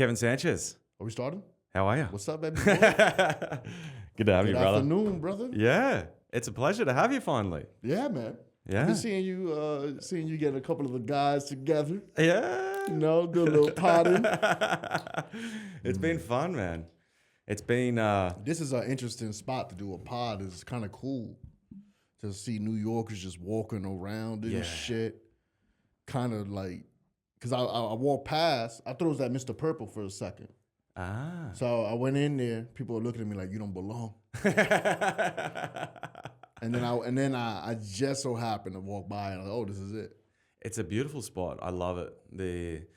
Kevin Sanchez. Are we starting? How are you? What's up, baby? Good to have you, Good brother. afternoon, brother. Yeah, it's a pleasure to have you finally. Yeah, man. Yeah. I've been seeing you get a couple of the guys together. Yeah. You know, do a little potting. It's been fun, man. It's been... This is an interesting spot to do a pod. It's kind of cool to see New Yorkers just walking around and shit. Kind of like, because I walked past, I thought it was that Mr. Purple for a second. Ah. So I went in there. People were looking at me like, you don't belong. And then I just so happened to walk by and I was like, oh, this is it. It's a beautiful spot. I love it.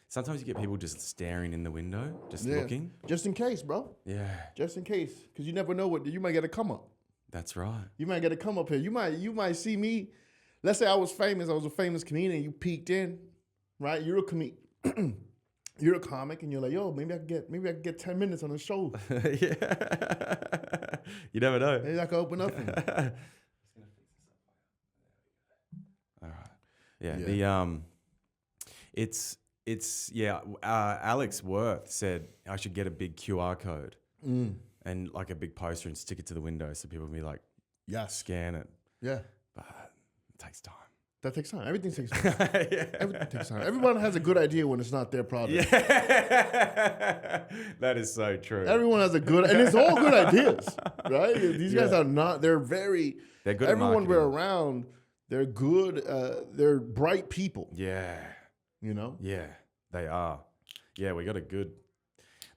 Sometimes you get people just staring in the window, just looking. Just in case, bro. Yeah. Just in case. Because you never know what, you might get a come up. That's right. You might get a come up here. You might see me. Let's say I was a famous comedian, you peeked in, right? You're a you're a comic and you're like, yo, maybe I could get 10 minutes on the show. Yeah. You never know. Maybe I could open up. All right. Yeah. Alex Worth said I should get a big QR code and like a big poster and stick it to the window so people can be like, scan it. Yeah. But it takes time. That takes time. Everything takes time. Yeah. Everything takes time. Everyone has a good idea when it's not their product. Yeah. That is so true. Everyone has a good, and it's all good ideas, right? These guys are not, they're good. Everyone we're around, they're good, they're bright people. Yeah. You know? Yeah, they are. Yeah,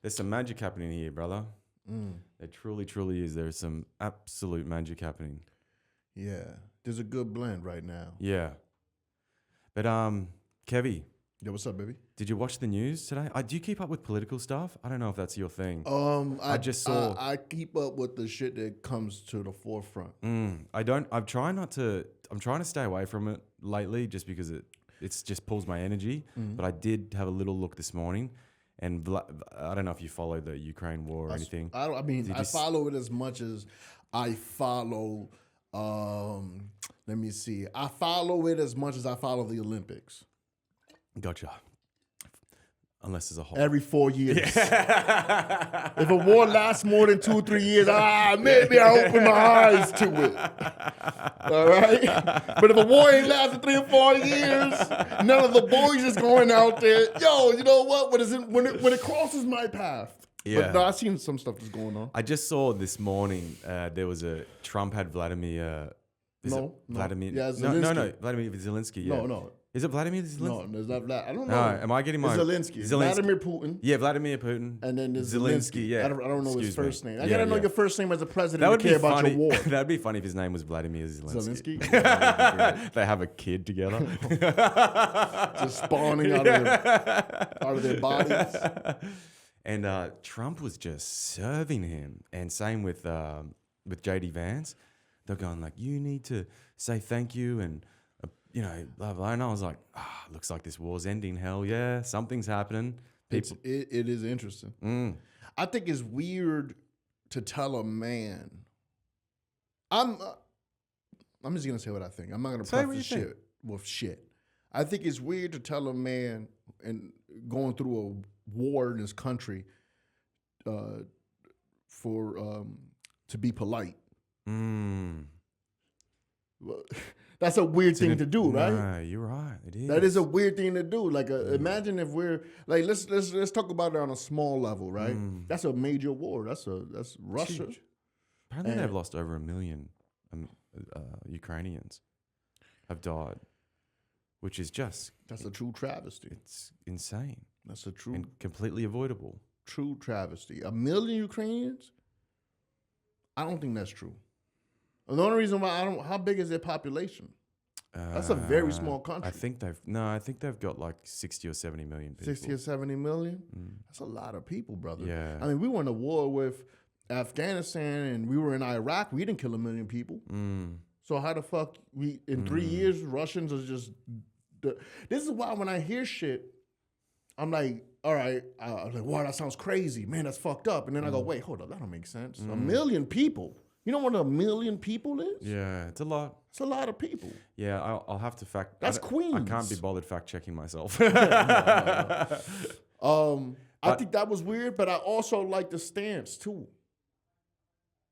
there's some magic happening here, brother. There truly, truly is. There's some absolute magic happening. Yeah. There's a good blend right now. Yeah. But, Kevy. Yeah, what's up, baby? Did you watch the news today? Do you keep up with political stuff? I don't know if that's your thing. I just saw. I keep up with the shit that comes to the forefront. I don't. I'm trying to stay away from it lately just because it just pulls my energy. But I did have a little look this morning. And I don't know if you follow the Ukraine war or anything. I follow it as much as I follow... let me see. I follow it as much as I follow the Olympics. Gotcha. Unless there's a hole. Every 4 years. If a war lasts more than 2 or 3 years, maybe I open my eyes to it. All right? But if a war ain't lasted 3 or 4 years, none of the boys is going out there. Yo, you know what? When it crosses my path. Yeah. But no, I've seen some stuff that's going on. I just saw this morning there was Trump had Vladimir. Vladimir. Yeah, Zelensky. No, Vladimir Zelensky. Yeah. No. Is it Vladimir Zelensky? No, there's not Vlad. I don't know. No, am I getting my Zelensky? Vladimir Putin. Yeah, Vladimir Putin. And then there's Zelensky. Yeah, I don't know his first name. I gotta know your first name as a president. That would care about your war. That'd be funny if his name was Vladimir Zelensky. They have a kid together, just spawning out of their bodies. And Trump was just serving him, and same with JD Vance. They're going like, you need to say thank you, and blah blah. And I was like, looks like this war's ending. Hell yeah, something's happening. It is interesting. I think it's weird to tell a man. I'm just gonna say what I think. I'm not gonna preface shit with shit. I think it's weird to tell a man and going through a war in this country to be polite. Well, that's a weird thing to do, right? No, you're right. It is. That is a weird thing to do. Like, imagine if we're like, let's talk about it on a small level, right? That's a major war. That's Russia. Huge. Apparently, they've lost over 1 million Ukrainians have died, which is that's a true travesty. It's insane. That's a true and completely avoidable. True travesty. 1 million Ukrainians? I don't think that's true. The only reason why how big is their population? That's a very small country. I think they've got like 60 or 70 million people. 60 or 70 million? That's a lot of people, brother. Yeah. I mean, we were in a war with Afghanistan and we were in Iraq. We didn't kill 1 million people. So how the fuck in 3 years, Russians are just... This is why when I hear shit, I'm like, all right, I was like, wow, that sounds crazy. Man, that's fucked up. And then I go, wait, hold up, that don't make sense. 1 million people. You know what 1 million people is? Yeah, it's a lot. It's a lot of people. Yeah, I'll have to fact. That's Queens. I can't be bothered fact checking myself. I think that was weird, but I also like the stance too.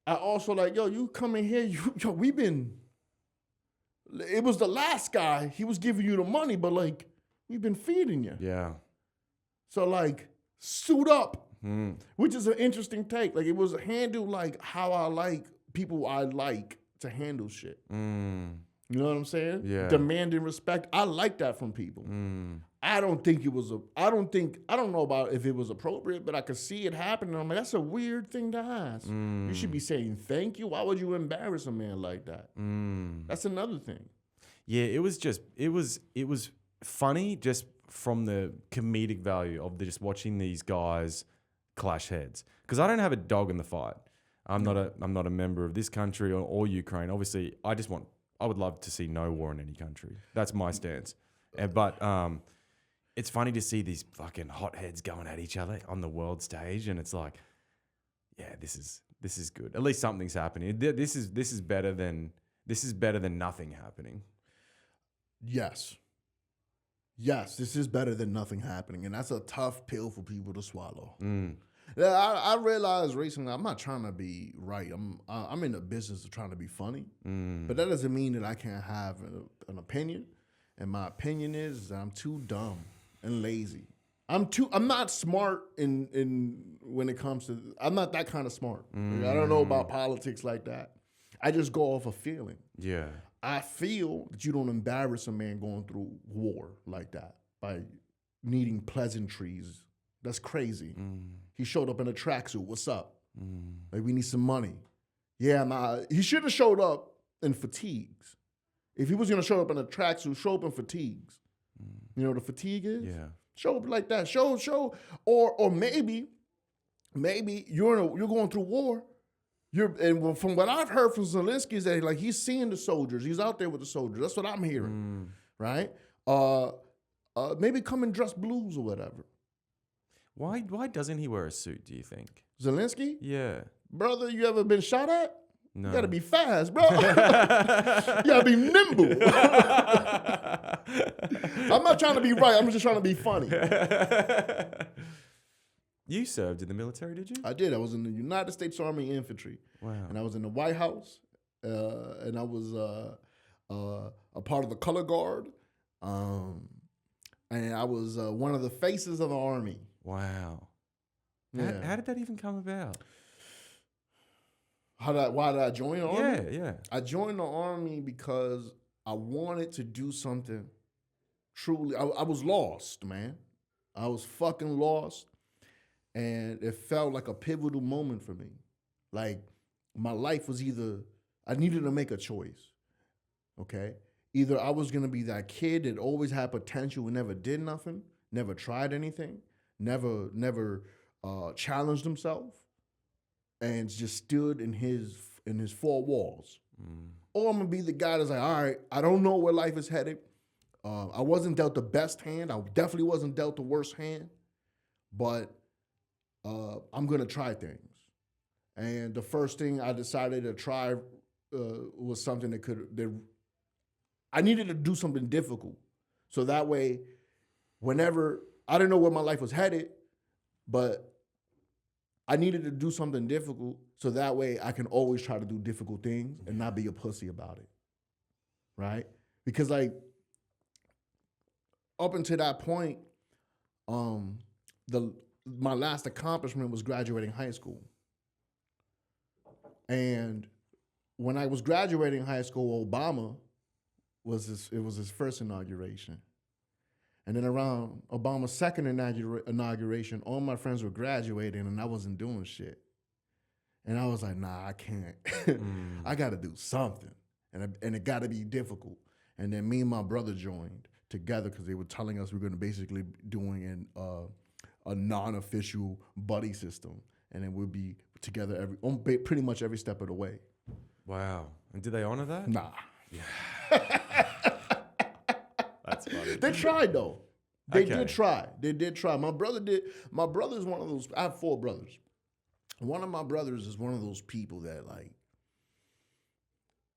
I also like, yo, you come in here, we've been. It was the last guy. He was giving you the money, but like, we've been feeding you. Yeah. So like, suit up, which is an interesting take. Like, it was handled like how I like people I like to handle shit. You know what I'm saying? Yeah. Demanding respect. I like that from people. I don't know about if it was appropriate, but I could see it happening. I'm like, that's a weird thing to ask. You should be saying thank you. Why would you embarrass a man like that? That's another thing. Yeah, it was funny just from the comedic value of just watching these guys clash heads. Because I don't have a dog in the fight. I'm not a member of this country or Ukraine. Obviously, I would love to see no war in any country. That's my stance. But it's funny to see these fucking hotheads going at each other on the world stage, and it's like, yeah, this is good. At least something's happening. This is better than nothing happening. Yes, this is better than nothing happening, and that's a tough pill for people to swallow. Yeah, I realized recently I'm not trying to be right. I'm in the business of trying to be funny, but that doesn't mean that I can't have an opinion. And my opinion is that I'm too dumb and lazy. I'm not smart in when it comes to. I'm not that kind of smart. Like, I don't know about politics like that. I just go off a feeling. Yeah. I feel that you don't embarrass a man going through war like that by needing pleasantries. That's crazy. He showed up in a tracksuit. What's up? Like, we need some money. Yeah, he should have showed up in fatigues. If he was gonna show up in a tracksuit, show up in fatigues. You know what a fatigue is? Yeah. Show up like that. Show. Or maybe you're going through war. And from what I've heard from Zelensky is that like he's seeing the soldiers. He's out there with the soldiers. That's what I'm hearing. Right? Maybe come and dress blues or whatever. Why doesn't he wear a suit, do you think? Zelensky? Yeah. Brother, you ever been shot at? No. You gotta be fast, bro. You gotta be nimble. I'm not trying to be right. I'm just trying to be funny. You served in the military, did you? I did. I was in the United States Army Infantry. Wow. And I was in the White House. And I was a part of the color guard. And I was one of the faces of the Army. Wow. Yeah. How did that even come about? Why did I join the Army? Yeah. I joined the Army because I wanted to do something truly. I was lost, man. I was fucking lost. And it felt like a pivotal moment for me. Like, my life was I needed to make a choice, okay? Either I was going to be that kid that always had potential and never did nothing, never tried anything, never challenged himself, and just stood in his four walls. Or I'm going to be the guy that's like, all right, I don't know where life is headed. I wasn't dealt the best hand. I definitely wasn't dealt the worst hand. But I'm going to try things. And the first thing I decided to try was something that I needed to do something difficult. So that way, whenever, I didn't know where my life was headed, but I needed to do something difficult so that way I can always try to do difficult things and not be a pussy about it, right? Because like, up until that point, my last accomplishment was graduating high school. And when I was graduating high school, Obama was his first inauguration. And then around Obama's second inauguration, all my friends were graduating and I wasn't doing shit. And I was like, nah, I can't. I got to do something. And it got to be difficult. And then me and my brother joined together because they were telling us we're going to basically be doing a non-official buddy system. And then we'll be together pretty much every step of the way. Wow. And did they honor that? Nah. Yeah. That's funny. They tried though. They did try. My brother's one of those. I have 4 brothers. One of my brothers is one of those people that like,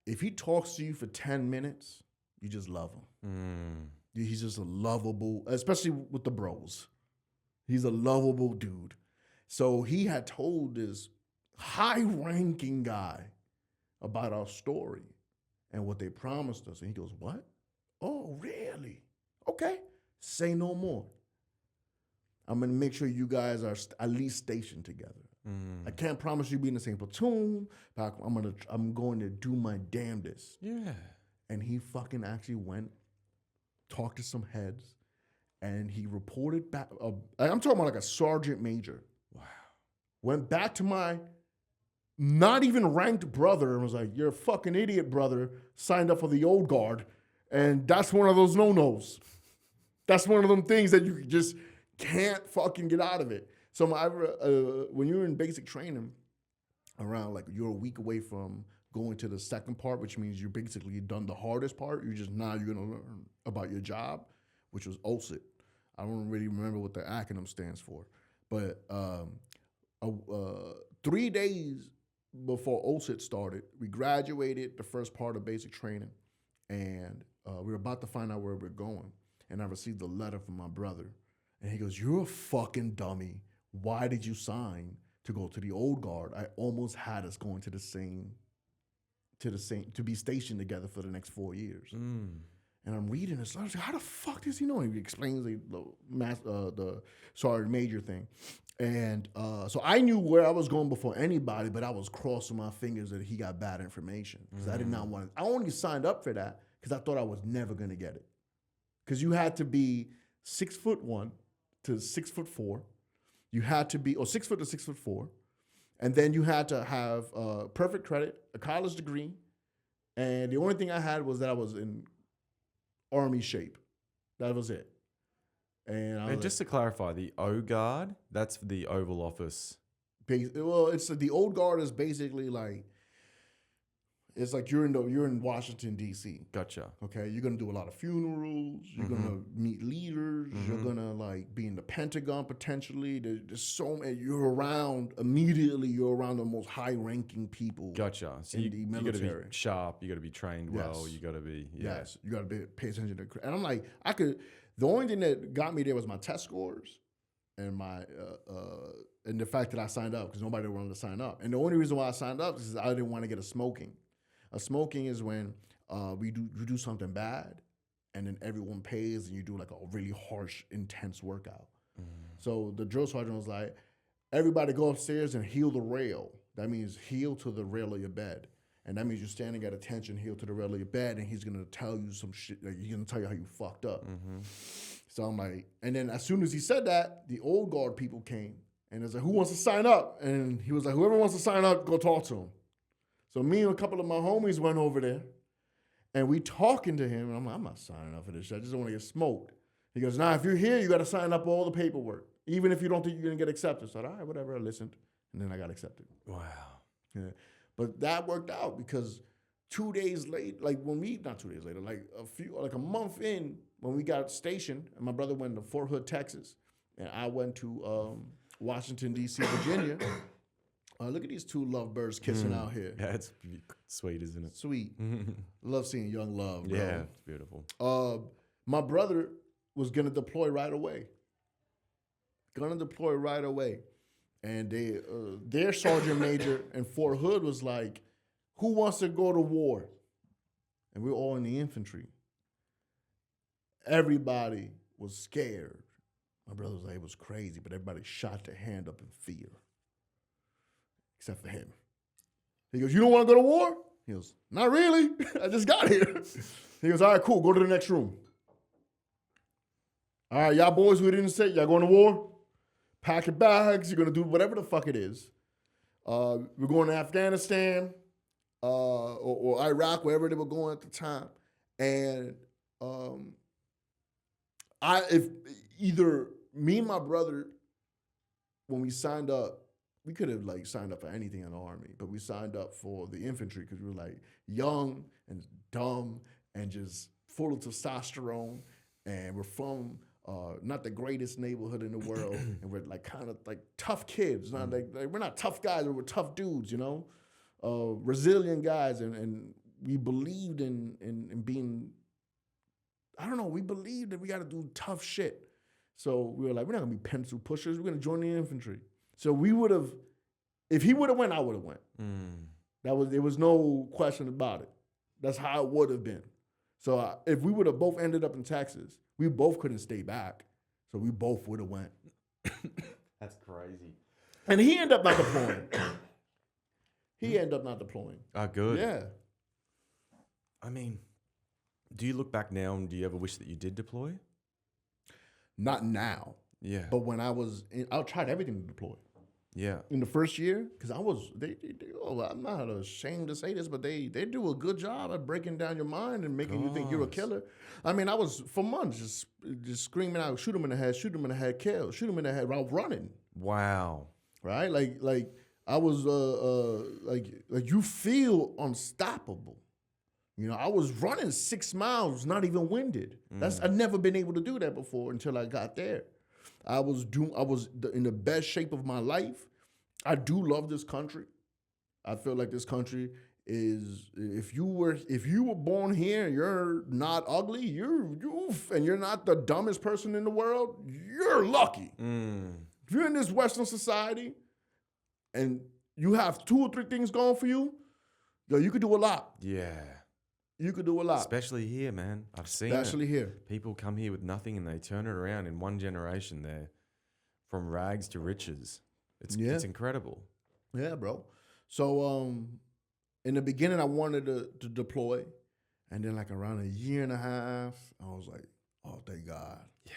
if he talks to you for 10 minutes, you just love him. He's just a lovable, especially with the bros. He's a lovable dude. So he had told this high-ranking guy about our story and what they promised us. And he goes, what? Oh, really? Okay. Say no more. I'm going to make sure you guys are at least stationed together. I can't promise you be in the same platoon, but I'm going to do my damnedest. Yeah. And he fucking actually went, talked to some heads, and he reported back. I'm talking about like a sergeant major. Wow. Went back to my not even ranked brother and was like, you're a fucking idiot, brother. Signed up for the old guard. And that's one of those no-nos. That's one of them things that you just can't fucking get out of it. So when you're in basic training, around like you're a week away from going to the second part, which means you're basically done the hardest part. You're going to learn about your job, which was OSIT. I don't really remember what the acronym stands for. But 3 days before OSIT started, we graduated the first part of basic training, and we were about to find out where we're going. And I received a letter from my brother, and he goes, "You're a fucking dummy. Why did you sign to go to the old guard? I almost had us going to be stationed together for the next 4 years." And I'm reading this. I was like, how the fuck does he know? And he explains the sergeant major thing. And so I knew where I was going before anybody, but I was crossing my fingers that he got bad information. Because I did not want it. I only signed up for that because I thought I was never going to get it. Because you had to be 6'1" to 6'4". You had to be, or 6 foot to 6'4". And then you had to have perfect credit, a college degree. And the only thing I had was that I was in Army shape. That was it. And just to clarify, the O guard, that's the Oval Office. It's the old guard is basically like, it's like you're in Washington, D.C. Gotcha. Okay, you're gonna do a lot of funerals. You're gonna meet leaders. You're gonna like be in the Pentagon potentially. There's so many. You're around immediately. You're around the most high-ranking people. Gotcha. So in the military. You got to be sharp. You got to be trained well. You got to be yes. You got to pay attention to. And I'm like, the only thing that got me there was my test scores and my and the fact that I signed up because nobody wanted to sign up. And the only reason why I signed up is I didn't want to get a smoking. A smoking is when you do something bad, and then everyone pays, and you do like a really harsh, intense workout. So the drill sergeant was like, "Everybody go upstairs and heel the rail." That means heel to the rail of your bed, and that means you're standing at attention, heel to the rail of your bed, and he's gonna tell you some shit. Like, he's gonna tell you how you fucked up. So I'm like, and then as soon as he said that, the old guard people came, and it's like, "Who wants to sign up?" And he was like, "Whoever wants to sign up, go talk to him." So me and a couple of my homies went over there, and we talking to him, and I'm like, "I'm not signing up for this shit. I just don't want to get smoked." He goes, "Nah, if you're here, you got to sign up all the paperwork, even if you don't think you're going to get accepted." So I said, "All right, whatever." I listened, and then I got accepted. Wow. Yeah. But that worked out because 2 days later, like not 2 days later, like a month in, when we got stationed, and my brother went to Fort Hood, Texas, and I went to Washington, D.C., Virginia. Look at these two lovebirds kissing out here. Yeah, it's sweet, isn't it? Sweet. Love seeing young love, bro. Yeah, it's beautiful. My brother was going to deploy right away. And their sergeant major in Fort Hood was like, "Who wants to go to war?" And we were all in the infantry. Everybody was scared. My brother was like, it was crazy, but everybody shot their hand up in fear. Except for him. He goes, "You don't want to go to war?" He goes, "Not really. I just got here." He goes, "All right, cool. Go to the next room." "All right, y'all boys who didn't say, y'all going to war? Pack your bags. You're going to do whatever the fuck it is. We're going to Afghanistan or Iraq, wherever they were going at the time. And if either me and my brother, when we signed up, we could have like signed up for anything in the Army, but we signed up for the infantry because we were like young and dumb and just full of testosterone, and we're from not the greatest neighborhood in the world, and we're like kind of like tough kids. Not like we're not tough guys, but we're tough dudes, you know, resilient guys, and we believed in being. I don't know. We believed that we got to do tough shit. So we were like, we're not gonna be pencil pushers. We're gonna join the infantry. So we would have, if he would have went, I would have went. There was no question about it. That's how it would have been. So if we would have both ended up in Texas, we both couldn't stay back. So we both would have went. That's crazy. And he ended up not deploying. He ended up not deploying. Oh, good. Yeah. I mean, do you look back now and do you ever wish that you did deploy? Not now. Yeah. But when I was I tried everything to deploy. Yeah. In the first year, because I'm not ashamed to say this, but they do a good job at breaking down your mind and making you think you're a killer. I mean, I was for months just screaming out, shoot him in the head, shoot him in the head, kill, shoot him in the head while running. Wow. Right? Like I was like you feel unstoppable. You know, I was running 6 miles, not even winded. I've never been able to do that before until I got there. I was in the best shape of my life. I do love this country. I feel like this country is, if you were born here and you're not ugly, and you're not the dumbest person in the world, you're lucky. If you're in this Western society and you have 2 or 3 things going for you, yo, you could do a lot. Yeah. You could do a lot. Especially here, man. I've seen Especially here. People come here with nothing and they turn it around in one generation. They're from rags to riches. It's incredible. Yeah, bro. So in the beginning, I wanted to deploy. And then like around a year and a half, I was like, oh, thank God. Yeah.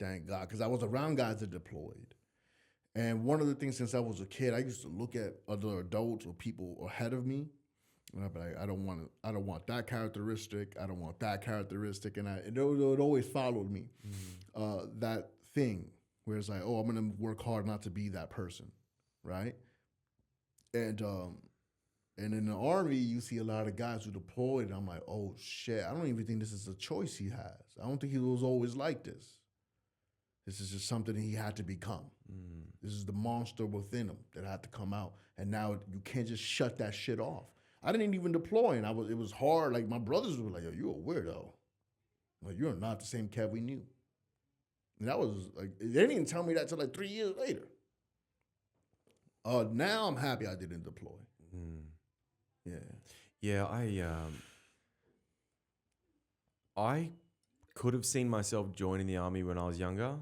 Thank God. Because I was around guys that deployed. And one of the things since I was a kid, I used to look at other adults or people ahead of me. And I'd be like, I don't want that characteristic. I don't want that characteristic. And it always followed me. That thing where it's like, oh, I'm going to work hard not to be that person. Right. And in the Army, you see a lot of guys who deployed. And I'm like, oh, shit, I don't even think this is a choice he has. I don't think he was always like this. This is just something he had to become. This is the monster within him that had to come out. And now you can't just shut that shit off. I didn't even deploy, and it was hard. Like, my brothers were like, yo, you're a weirdo. Like, you're not the same Kev we knew. And that was, like, they didn't even tell me that till, like, 3 years later. Now I'm happy I didn't deploy. Yeah. Yeah, I could have seen myself joining the Army when I was younger.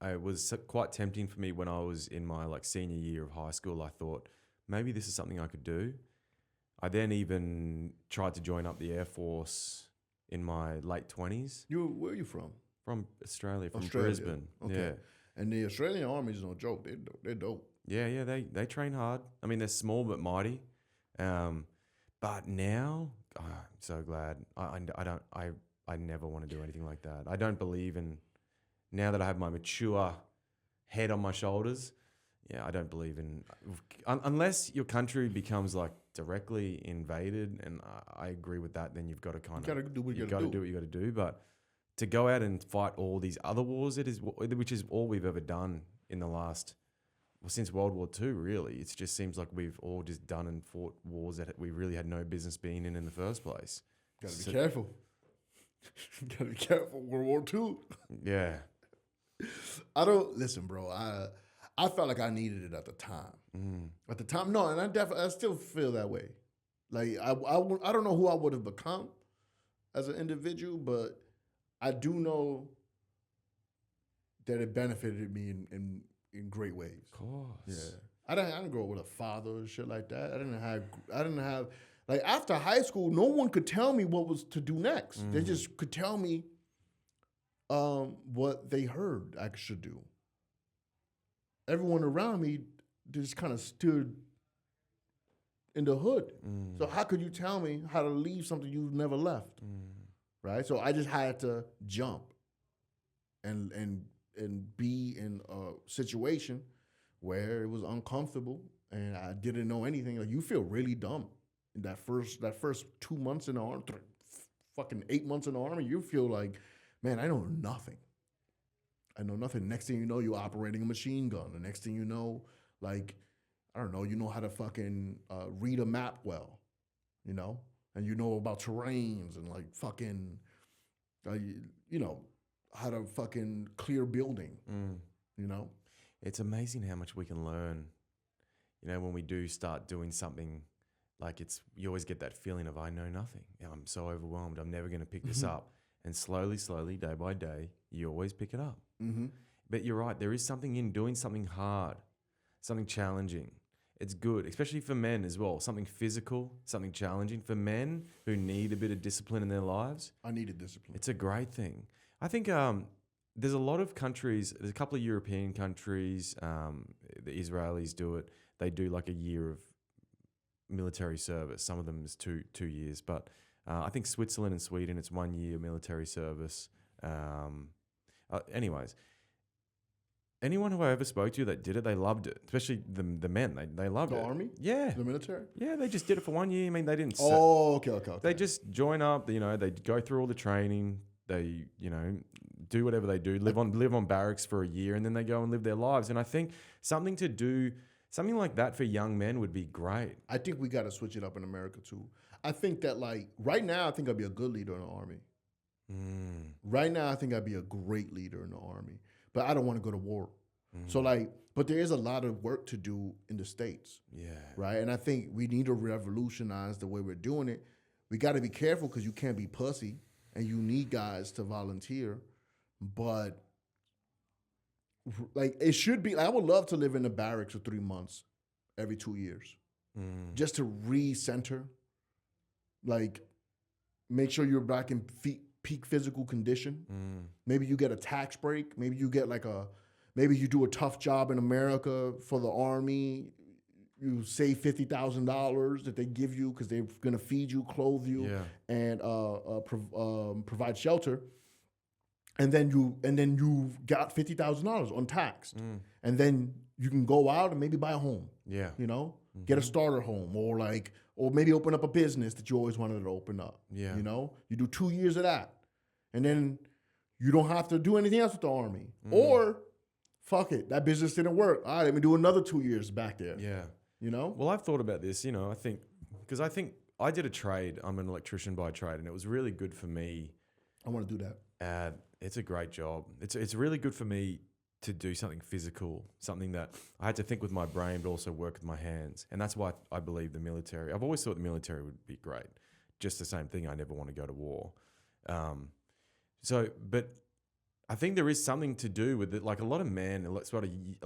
It was quite tempting for me when I was in my, like, senior year of high school. I thought, maybe this is something I could do. I then even tried to join up the Air Force in my late 20s. Where are you from? From Australia, from Brisbane. Okay. Yeah. And the Australian Army is no joke. They're dope. Yeah, they train hard. I mean, they're small but mighty. But now, I'm so glad. I never want to do anything like that. I don't believe in, now that I have my mature head on my shoulders, yeah, I don't believe in, unless your country becomes like directly invaded, and I agree with that, then you've got to kind of, do what you got to do what you got to do. But to go out and fight all these other wars, which is all we've ever done in the last, since World War II, really. It just seems like we've all just done and fought wars that we really had no business being in the first place. Got to be careful. Got to be careful. World War II. Yeah. Listen, bro, I felt like I needed it at the time. At the time, no, and I still feel that way. Like, I don't know who I would have become as an individual, but I do know that it benefited me in great ways. Of course. Yeah. I didn't grow up with a father or shit like that. I didn't have like, after high school, no one could tell me what was to do next. They just could tell me what they heard I should do. Everyone around me just kind of stood in the hood. So how could you tell me how to leave something you've never left? Right? So I just had to jump and be in a situation where it was uncomfortable and I didn't know anything. Like, you feel really dumb in that first 2 months in the army, fucking 8 months in the army. You feel like, man, I know nothing. I know nothing. Next thing you know, you're operating a machine gun. The next thing you know, like, I don't know, you know how to fucking read a map well, you know? And you know about terrains and, like, fucking, you know, how to fucking clear building. You know, It's amazing how much we can learn. You know, when we do start doing something, like you always get that feeling of I know nothing. I'm so overwhelmed. I'm never going to pick this up. And slowly, day by day, you always pick it up. But you're right. There is something in doing something hard, something challenging. It's good, especially for men as well. Something physical, something challenging for men who need a bit of discipline in their lives. I needed discipline. It's a great thing. I think there's a lot of countries. There's a couple of European countries. The Israelis do it. They do like a year of military service. Some of them is two years, but I think Switzerland and Sweden, it's 1 year military service. Anyways, anyone who I ever spoke to that did it, they loved it. Especially the men, they loved it. The army? Yeah. The military? Yeah, they just did it for 1 year. I mean, they didn't. Okay. They just join up. You know, they go through all the training. They, you know, do whatever they do. Live on barracks for a year, and then they go and live their lives. And I think something like that for young men would be great. I think we got to switch it up in America too. I think that like right now, I think I'd be a good leader in the army. Right now, I think I'd be a great leader in the army, but I don't want to go to war. So like, but there is a lot of work to do in the States. Yeah. Right. And I think we need to revolutionize the way we're doing it. We got to be careful because you can't be pussy and you need guys to volunteer. But like, it should be, like, I would love to live in the barracks for 3 months every 2 years just to recenter, like make sure you're back in peak physical condition. Maybe you get a tax break. Maybe you get maybe you do a tough job in America for the army. You save $50,000 that they give you because they're gonna feed you, clothe you, and provide shelter. And then you got $50,000 untaxed, and then you can go out and maybe buy a home. Yeah, you know, get a starter home, or maybe open up a business that you always wanted to open up. Yeah, you know, you do 2 years of that, and then you don't have to do anything else with the army. Or fuck it, that business didn't work. All right, let me do another 2 years back there. Yeah, you know. Well, I've thought about this. You know, I think I did a trade. I'm an electrician by trade, and it was really good for me. I want to do that. It's a great job. It's really good for me to do something physical, something that I had to think with my brain, but also work with my hands. And that's why I believe the military. I've always thought the military would be great. Just the same thing. I never want to go to war. But I think there is something to do with it. Like a lot of men, a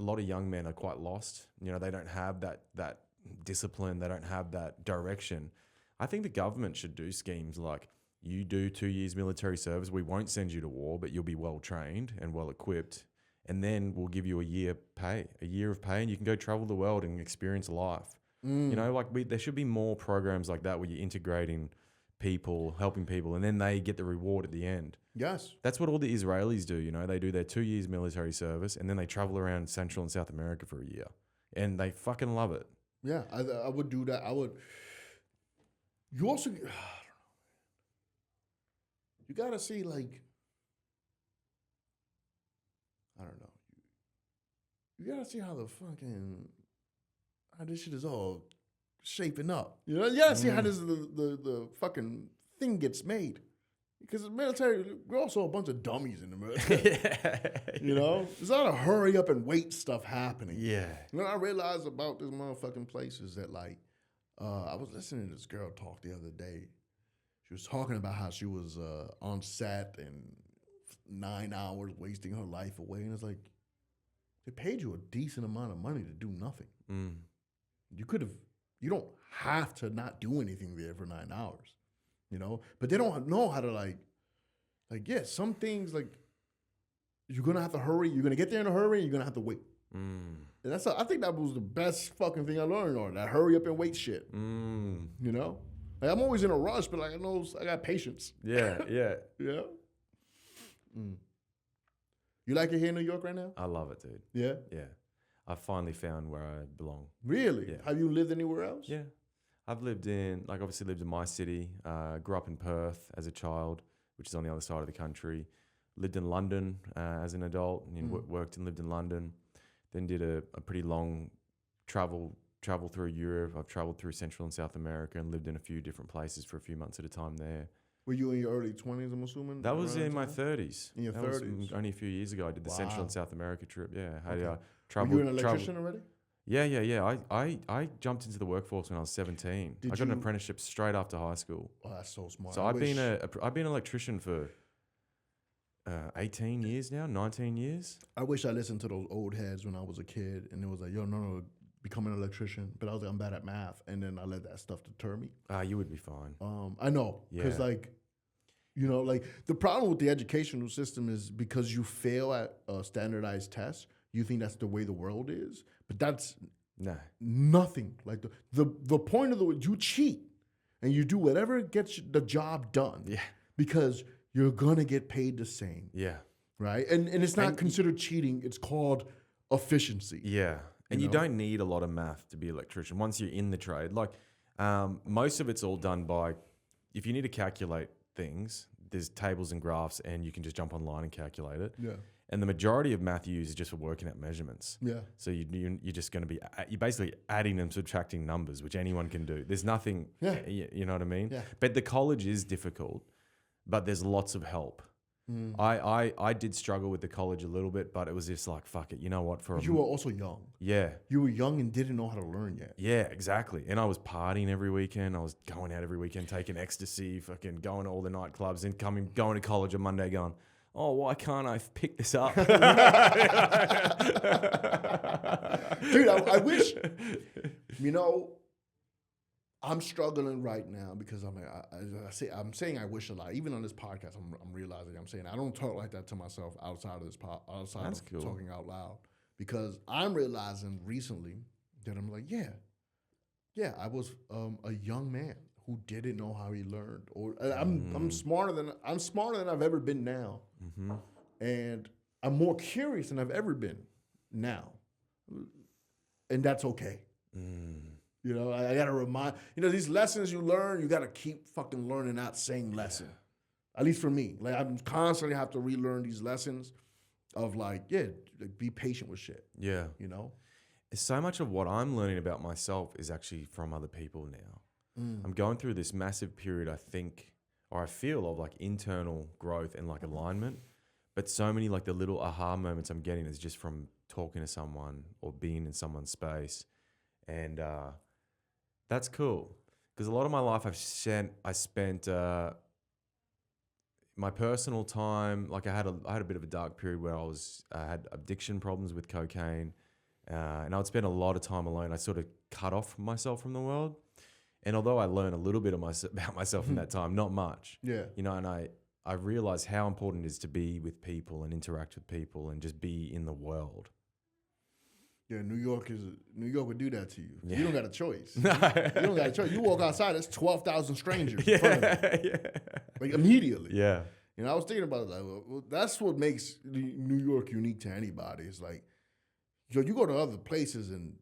lot of young men are quite lost. You know, they don't have that discipline. They don't have that direction. I think the government should do schemes like, you do 2 years military service. We won't send you to war, but you'll be well trained and well equipped. And then we'll give you a year of pay, and you can go travel the world and experience life. You know, like there should be more programs like that where you're integrating people, helping people, and then they get the reward at the end. Yes. That's what all the Israelis do. You know, they do their 2 years military service and then they travel around Central and South America for a year, and they fucking love it. Yeah, I would do that. You also, you gotta see, like, I don't know. You gotta see how this shit is all shaping up. You know, you gotta see how the fucking thing gets made. Because the military, we're also a bunch of dummies in the military. You know, there's a lot of hurry up and wait stuff happening. Yeah. You know what I realized about this motherfucking place is that, like, I was listening to this girl talk the other day. She was talking about how she was on set and 9 hours wasting her life away. And it's like, they paid you a decent amount of money to do nothing. You don't have to not do anything there for 9 hours, you know? But they don't know how to some things, like, you're going to have to hurry. You're going to get there in a hurry, and you're going to have to wait. And I think that was the best fucking thing I learned on that hurry up and wait shit. You know? Like, I'm always in a rush, but like, I know I got patience. Yeah. Yeah. You like it here in New York right now? I love it, dude. Yeah? Yeah. I finally found where I belong. Really? Yeah. Have you lived anywhere else? Yeah. I've obviously lived in my city, grew up in Perth as a child, which is on the other side of the country. Lived in London as an adult, and worked and lived in London. Then did a pretty long travel through Europe. I've traveled through Central and South America and lived in a few different places for a few months at a time there. Were you in your early 20s, I'm assuming? That was around in my time? 30s. In your That was 30s? only a few years ago. I did the Central Wow. and South America trip. Yeah, I had Okay. Were trouble. you an electrician already? Yeah. I jumped into the workforce when I was 17. I got an apprenticeship straight after high school. Oh, that's so smart. So I've been an electrician for 18 years now, 19 years. I wish I listened to those old heads when I was a kid, and it was like, yo, no, become an electrician. But I was like, I'm bad at math, and then I let that stuff deter me. You would be fine. I know, because like, you know, like the problem with the educational system is because you fail at a standardized test, you think that's the way the world is, but that's nothing. Like the point of you cheat, and you do whatever gets the job done. Yeah, because you're gonna get paid the same. Yeah. Right? And it's not considered cheating, it's called efficiency. Yeah. And you don't need a lot of math to be an electrician once you're in the trade. Like most of it's all done by, if you need to calculate things, there's tables and graphs and you can just jump online and calculate it. Yeah. And the majority of math you use is just for working out measurements. Yeah. So you're just going to be, you're basically adding and subtracting numbers, which anyone can do. There's nothing, you know what I mean? Yeah. But the college is difficult, but there's lots of help. I did struggle with the college a little bit, but it was just like, fuck it. You know what? You were also young. Yeah. You were young and didn't know how to learn yet. Yeah, exactly. And I was partying every weekend. I was going out every weekend, taking ecstasy, fucking going to all the nightclubs and going to college on Monday going, oh, why can't I pick this up? Dude, I wish, you know, I'm struggling right now because I'm saying I wish a lot. Even on this podcast, I'm realizing I'm saying I don't talk like that to myself outside of That's cool. Talking out loud, because I'm realizing recently that I'm like, yeah, I was a young man who didn't know how he learned, or I'm smarter than I've ever been now, and I'm more curious than I've ever been now, and that's okay. You know, I gotta remind, these lessons you learn, you gotta keep fucking learning that same lesson. At least for me. Like, I'm constantly have to relearn these lessons of be patient with shit. Yeah. You know? So much of what I'm learning about myself is actually from other people now. I'm going through this massive period, I think, or I feel, of like internal growth and like alignment. But so many like the little aha moments I'm getting is just from talking to someone or being in someone's space. And, that's cool, because a lot of my life I spent my personal time. Like I had a bit of a dark period where I had addiction problems with cocaine, and I would spend a lot of time alone. I sort of cut off myself from the world, and although I learned a little bit about myself in that time, not much. Yeah, and I realized how important it is to be with people and interact with people and just be in the world. Yeah, New York would do that to you. Yeah. You don't got a choice. You don't got a choice. You walk outside, there's 12,000 strangers in front of you. Like immediately. Yeah. I was thinking about it, like, well, that's what makes New York unique to anybody. It's like, you go to other places and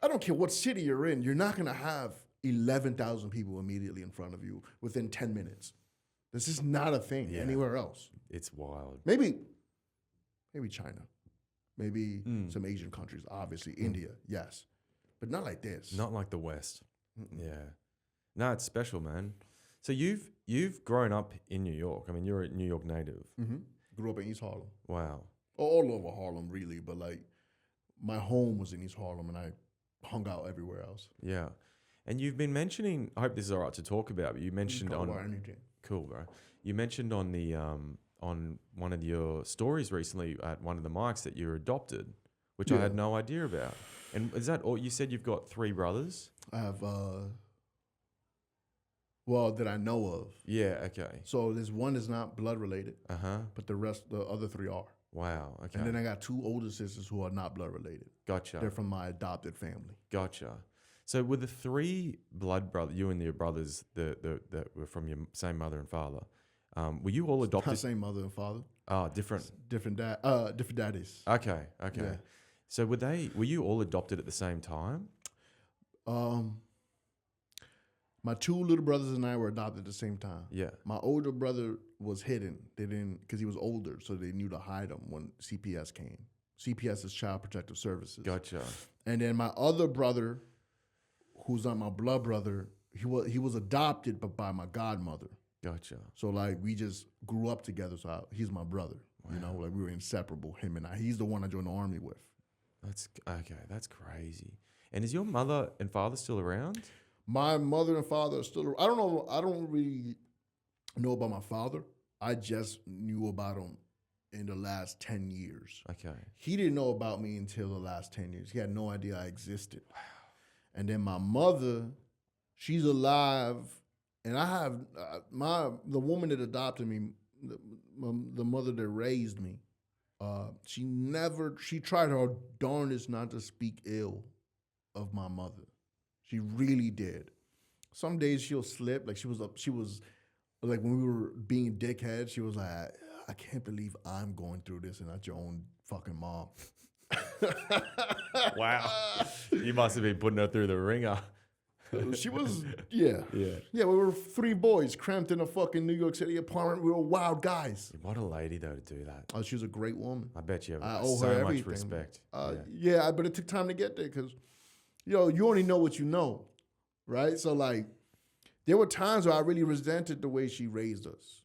I don't care what city you're in, you're not gonna have 11,000 people immediately in front of you within 10 minutes. This is not a thing anywhere else. It's wild. Maybe China. Maybe some Asian countries, obviously. India, yes. But not like this. Not like the West. Yeah. No, it's special, man. So you've grown up in New York. I mean, you're a New York native. Grew up in East Harlem. Wow. All over Harlem, really. But, like, my home was in East Harlem, and I hung out everywhere else. Yeah. And you've been mentioning, I hope this is all right to talk about, but you mentioned on... anything. Cool, bro. You mentioned on the... on one of your stories recently at one of the mics that you're adopted, which I had no idea about. And is that all? You said you've got 3 brothers? I have, that I know of. Yeah, okay. So there's one that's not blood related, but the other 3 are. Wow, okay. And then I got 2 older sisters who are not blood related. Gotcha. They're from my adopted family. Gotcha. So with the 3 blood brothers, you and your brothers that were from your same mother and father, were you all adopted? Not same mother and father. Oh, different daddies. Okay. Yeah. So were you all adopted at the same time? My 2 little brothers and I were adopted at the same time. Yeah. My older brother was hidden. They didn't, because he was older, so they knew to hide him when CPS came. CPS is Child Protective Services. Gotcha. And then my other brother, who's not my blood brother, he was adopted, but by my godmother. Gotcha. So like we just grew up together. So he's my brother. Wow. You know, like we were inseparable, him and I. He's the one I joined the army with. That's okay. That's crazy. And is your mother and father still around? My mother and father are still. I don't know. I don't really know about my father. I just knew about him in the last 10 years. Okay. He didn't know about me until the last 10 years. He had no idea I existed. Wow. And then my mother, she's alive, and I have the woman that adopted me, the mother that raised me. She tried her darndest not to speak ill of my mother. She really did. Some days she'll slip. Like she was like when we were being dickheads, she was like, I can't believe I'm going through this and not your own fucking mom. Wow. You must have been putting her through the ringer. She was, yeah. We were 3 boys cramped in a fucking New York City apartment. We were wild guys. What a lady, though, to do that. Oh, she was a great woman. I bet you I have owe so her much everything. respect. Yeah, but it took time to get there because, you only know what you know, right? So, like, there were times where I really resented the way she raised us,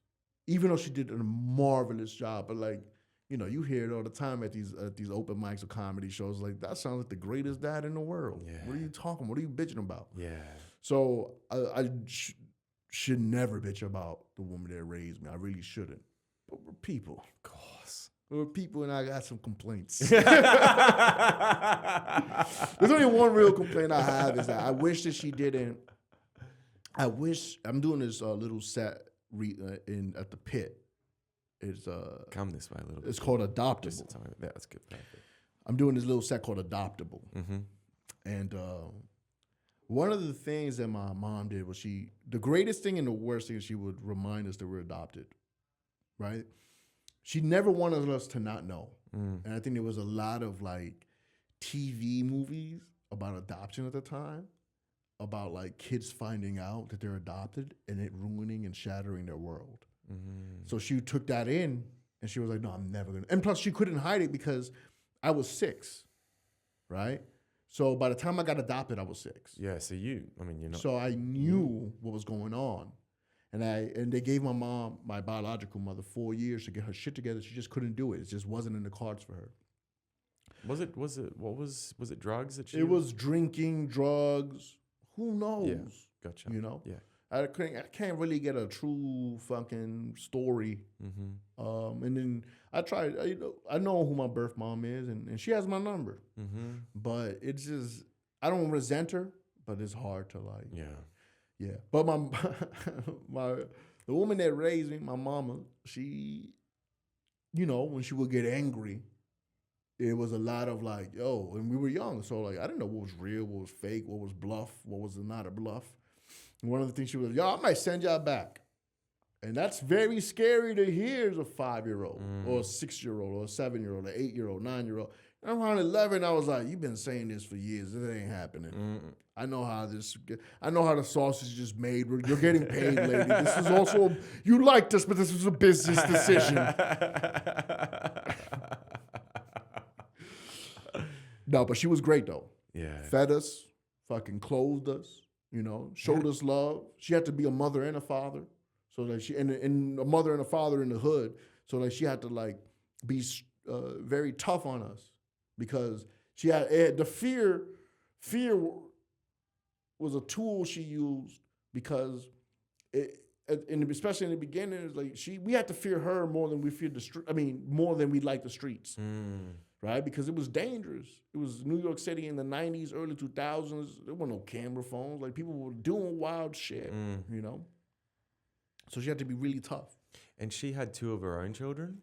even though she did a marvelous job. But, like, you hear it all the time at these open mics or comedy shows. Like, that sounds like the greatest dad in the world. Yeah. What are you talking? What are you bitching about? Yeah. So I should never bitch about the woman that raised me. I really shouldn't. But we're people. Of course. We're people, and I got some complaints. There's only one real complaint I have is that I wish that she didn't. I'm doing this little set at the Pit. It's come this way a little bit. It's called Adoptable. That's good. Perfect. I'm doing this little set called Adoptable, and one of the things that my mom did was the greatest thing and the worst thing is she would remind us that we're adopted, right? She never wanted us to not know, and I think there was a lot of like TV movies about adoption at the time, about like kids finding out that they're adopted and it ruining and shattering their world. So she took that in and she was like, no, I'm never going to. And plus she couldn't hide it because I was 6, right? So by the time I got adopted, I was 6. Yeah, so you're not. So I knew what was going on. And they gave my biological mother 4 years to get her shit together. She just couldn't do it. It just wasn't in the cards for her. Was it drugs that she? It was drinking, drugs. Who knows? Yeah, gotcha. Yeah. I can't really get a true fucking story. And then I tried. I know who my birth mom is, and she has my number. But it's just I don't resent her, but it's hard to like. Yeah. But the woman that raised me, my mama, she, when she would get angry, it was a lot of like, and we were young, so like I didn't know what was real, what was fake, what was bluff, what was not a bluff. One of the things she was, I might send y'all back. And that's very scary to hear as a 5-year-old or a 6-year-old or a 7-year-old, an 8-year-old, 9-year-old. And around 11, I was like, you've been saying this for years. It ain't happening. I know how the sausage is made. You're getting paid, lady. This is also, you like this, but this was a business decision. No, but she was great, though. Yeah. Fed us, fucking clothed us. Showed us love. She had to be a mother and a father, so that and a mother and a father in the hood, so that she had to like be very tough on us because she had the fear. Fear was a tool she used because especially in the beginning, it was like we had to fear her more than we feared the street. I mean, more than we liked the streets. Right? Because it was dangerous. It was New York City in the 90s, early 2000s. There were no camera phones. Like, people were doing wild shit, So she had to be really tough. And she had 2 of her own children?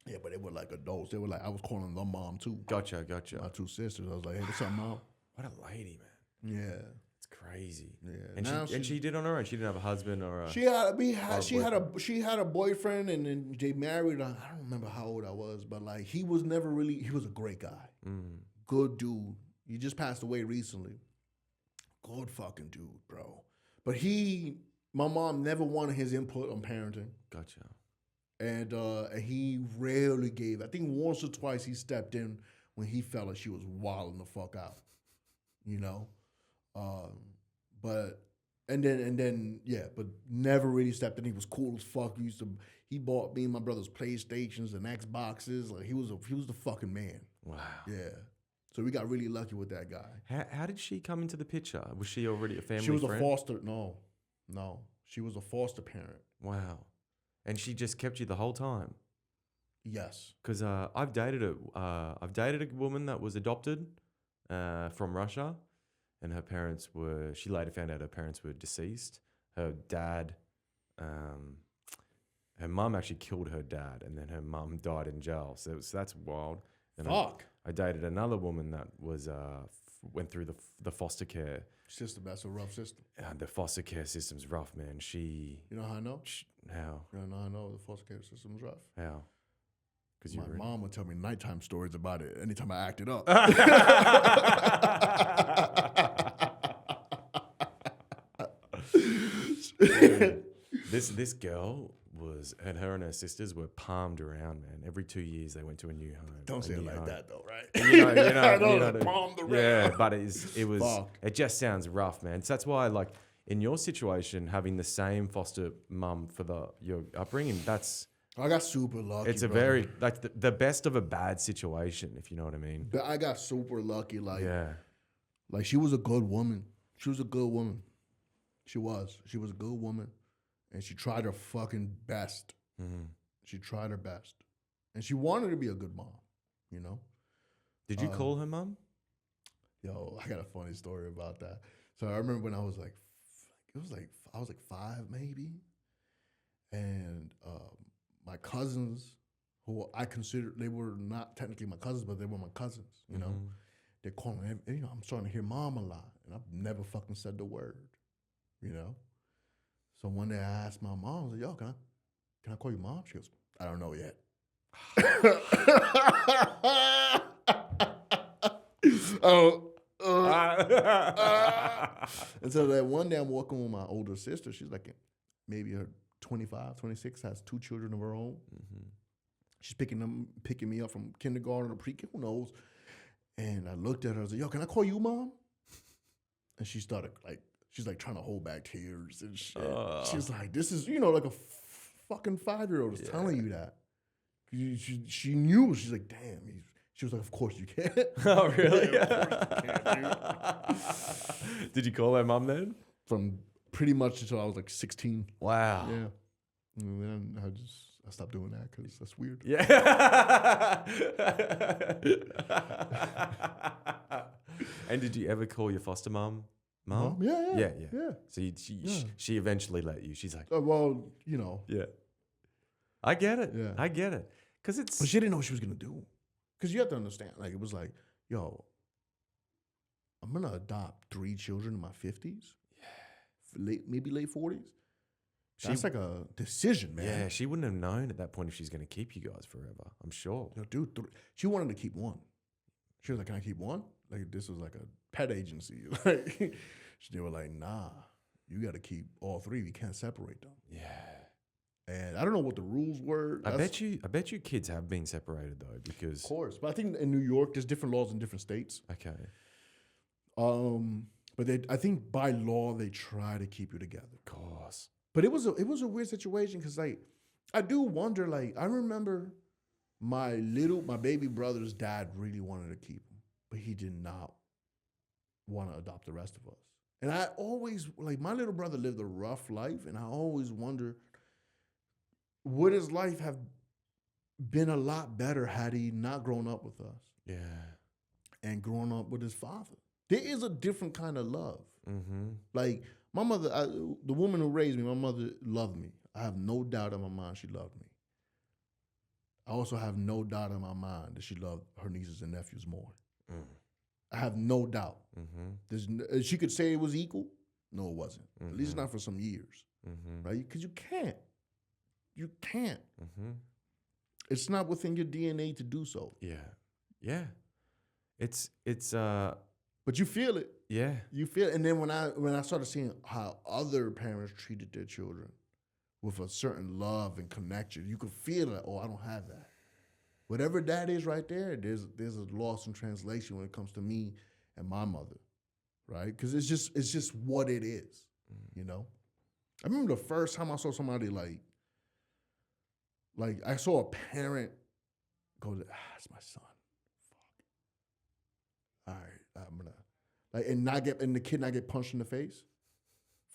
Yeah, but they were like adults. They were like, I was calling them mom, too. Gotcha. My 2 sisters. I was like, hey, what's up, mom? What a lady, man. Yeah. It's crazy. Yeah. And she did on her own. She didn't have a husband or a. She had a boyfriend, and then they married. I don't remember how old I was, but like he was a great guy, good dude. He just passed away recently. Good fucking dude, bro. But my mom never wanted his input on parenting. Gotcha. And he rarely gave. I think once or twice he stepped in when he felt like she was wilding the fuck out, But And then, yeah, but never really stepped in. He was cool as fuck. He bought me and my brothers PlayStations and Xboxes. Like he was the fucking man. Wow. Yeah. So we got really lucky with that guy. How did she come into the picture? Was she already a family She was friend? a foster. No. She was a foster parent. Wow. And she just kept you the whole time? Yes. Because I've dated a woman that was adopted from Russia, and her parents were. She later found out her parents were deceased. Her dad, her mum actually killed her dad, and then her mum died in jail. So that's wild. And Fuck. I dated another woman that was went through the foster care. System. That's a rough system. The foster care system's rough, man. You know how I know? How? You know how I know the foster care system's rough? How? Because My mom would tell me nighttime stories about it anytime I acted up. This girl was, and her and her sisters were palmed around, man. Every 2 years they went to a new home. Don't say it like that though, right? I know, palmed around. yeah, but it was Fuck. it just sounds rough, man. So that's why, like, in your situation, having the same foster mum for your upbringing, I got super lucky. it's a brother. very like the best of a bad situation, if you know what I mean. But I got super lucky. Yeah. Like she was a good woman. She was a good woman. She was a good woman, and she tried her fucking best. Mm-hmm. She tried her best, and she wanted to be a good mom. You know. Did you call her mum? Yo, I got a funny story about that. So I remember when I was like, I was like 5 maybe, and my cousins, who I considered, they were not technically my cousins, but they were my cousins. You know, they call me. You know, I'm starting to hear mom a lot, and I've never fucking said the word. You know, so one day I asked my mom, I was like, "Yo, can I call you mom?" She goes, "I don't know yet." And so that one day I'm walking with my older sister. She's like maybe her 25, 26, has 2 children of her own. Mm-hmm. She's picking me up from kindergarten or pre-K, who knows? And I looked at her. I was like, "Yo, can I call you mom?" And she started she's like trying to hold back tears and shit. She's like, "This is, like a fucking 5-year-old is telling you that." She knew. She's like, "Damn." She was like, "Of course you can." Oh, really? Yeah, of course you can, dude. Did you call her mum then? From pretty much until I was like 16. Wow. Yeah. And then I stopped doing that because that's weird. Yeah. And did you ever call your foster mum? Mom? Yeah. So she eventually let you. She's like, Well, yeah. I get it. Yeah. I get it. Because it's... But she didn't know what she was going to do. Because you have to understand, like, it was like, yo, I'm going to adopt 3 children in my 50s. Yeah. Maybe late 40s. That's like a decision, man. Yeah, she wouldn't have known at that point if she's going to keep you guys forever. I'm sure. Dude, she wanted to keep 1. She was like, "Can I keep 1?" Like, this was like a pet agency. Like, they were like, "Nah, you got to keep all 3. We can't separate them." Yeah. And I don't know what the rules were. I bet you kids have been separated though, because Of course. But I think in New York, there's different laws in different states. Okay. But I think by law, they try to keep you together. Of course. But it was a weird situation because, like, I do wonder, like, I remember my baby brother's dad really wanted to keep him, but he did not want to adopt the rest of us. And I always, like, my little brother lived a rough life, and I always wonder, would his life have been a lot better had he not grown up with us? Yeah. And grown up with his father. There is a different kind of love. Mm-hmm. Like, my mother, the woman who raised me, my mother loved me. I have no doubt in my mind she loved me. I also have no doubt in my mind that she loved her nieces and nephews more. Mm. I have no doubt. Mm-hmm. She could say it was equal. No, it wasn't. Mm-hmm. At least not for some years. Mm-hmm. Right? Because you can't. You can't. Mm-hmm. It's not within your DNA to do so. Yeah. Yeah. It's But you feel it. yeah. You feel it. And then when I started seeing how other parents treated their children with a certain love and connection, you could feel it. Oh, I don't have that. Whatever that is right there, there's a loss in translation when it comes to me and my mother, right? Because it's just what it is. You know, I remember the first time I saw somebody like I saw a parent go, it's my son. Fuck. All right, I'm gonna and the kid not get punched in the face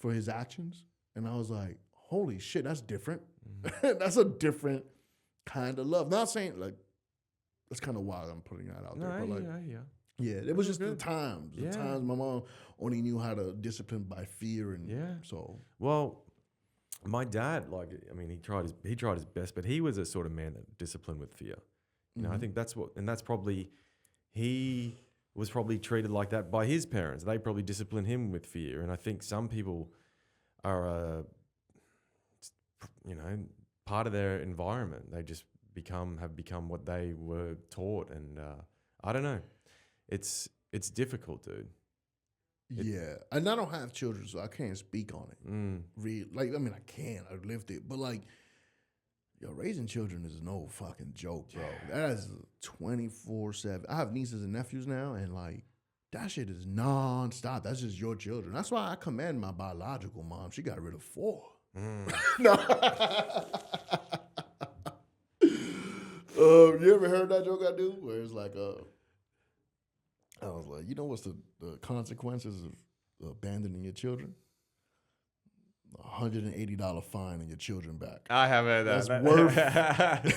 for his actions. And I was like, holy shit, that's different. That's a different kind of love. Not saying like that's kind of wild I'm putting that out there. But like, yeah, it was just the times. The times my mom only knew how to discipline by fear, and so. Well, my dad, like, I mean, he tried his best, but he was a sort of man that disciplined with fear. You know, I think that's probably he was probably treated like that by his parents. They probably disciplined him with fear, and I think some people are, you know, part of their environment. They just have become what they were taught, and I don't know. It's difficult, dude. Yeah, and I don't have children, so I can't speak on it. Really, like, I mean, I can. I lived it, but like, yo, raising children is no fucking joke, bro. That is 24/7. I have nieces and nephews now, and like, that shit is nonstop. That's just your children. That's why I commend my biological mom. She got rid of 4. No. You ever heard that joke I do? Where it's like, I was like, you know what's the consequences of abandoning your children? $180 fine and your children back. I have heard that. That's worth.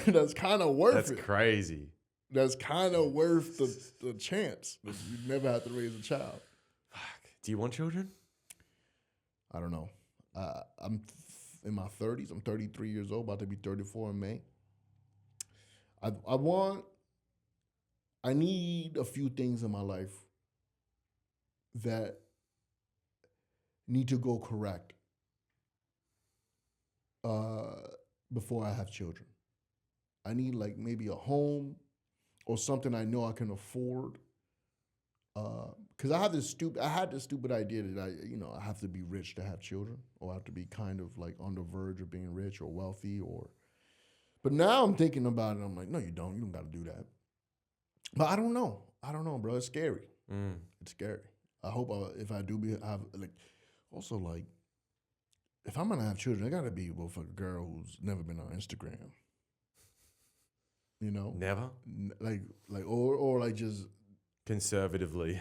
That's kind of worth it. That's crazy. That's kind of worth the chance that you never have to raise a child. Fuck. Do you want children? I don't know. I'm in my 30s. I'm 33 years old, about to be 34 in May. I need a few things in my life that need to go correct before I have children. I need like maybe a home or something I know I can afford. Because I had this stupid idea that I have to be rich to have children, or I have to be kind of like on the verge of being rich or wealthy, but now I'm thinking about it. I'm like, no, you don't. You don't got to do that. But I don't know. Bro. It's scary. It's scary. I hope if I do have like, also like, if I'm gonna have children, I gotta be with a girl who's never been on Instagram. You know, never. Or like just conservatively.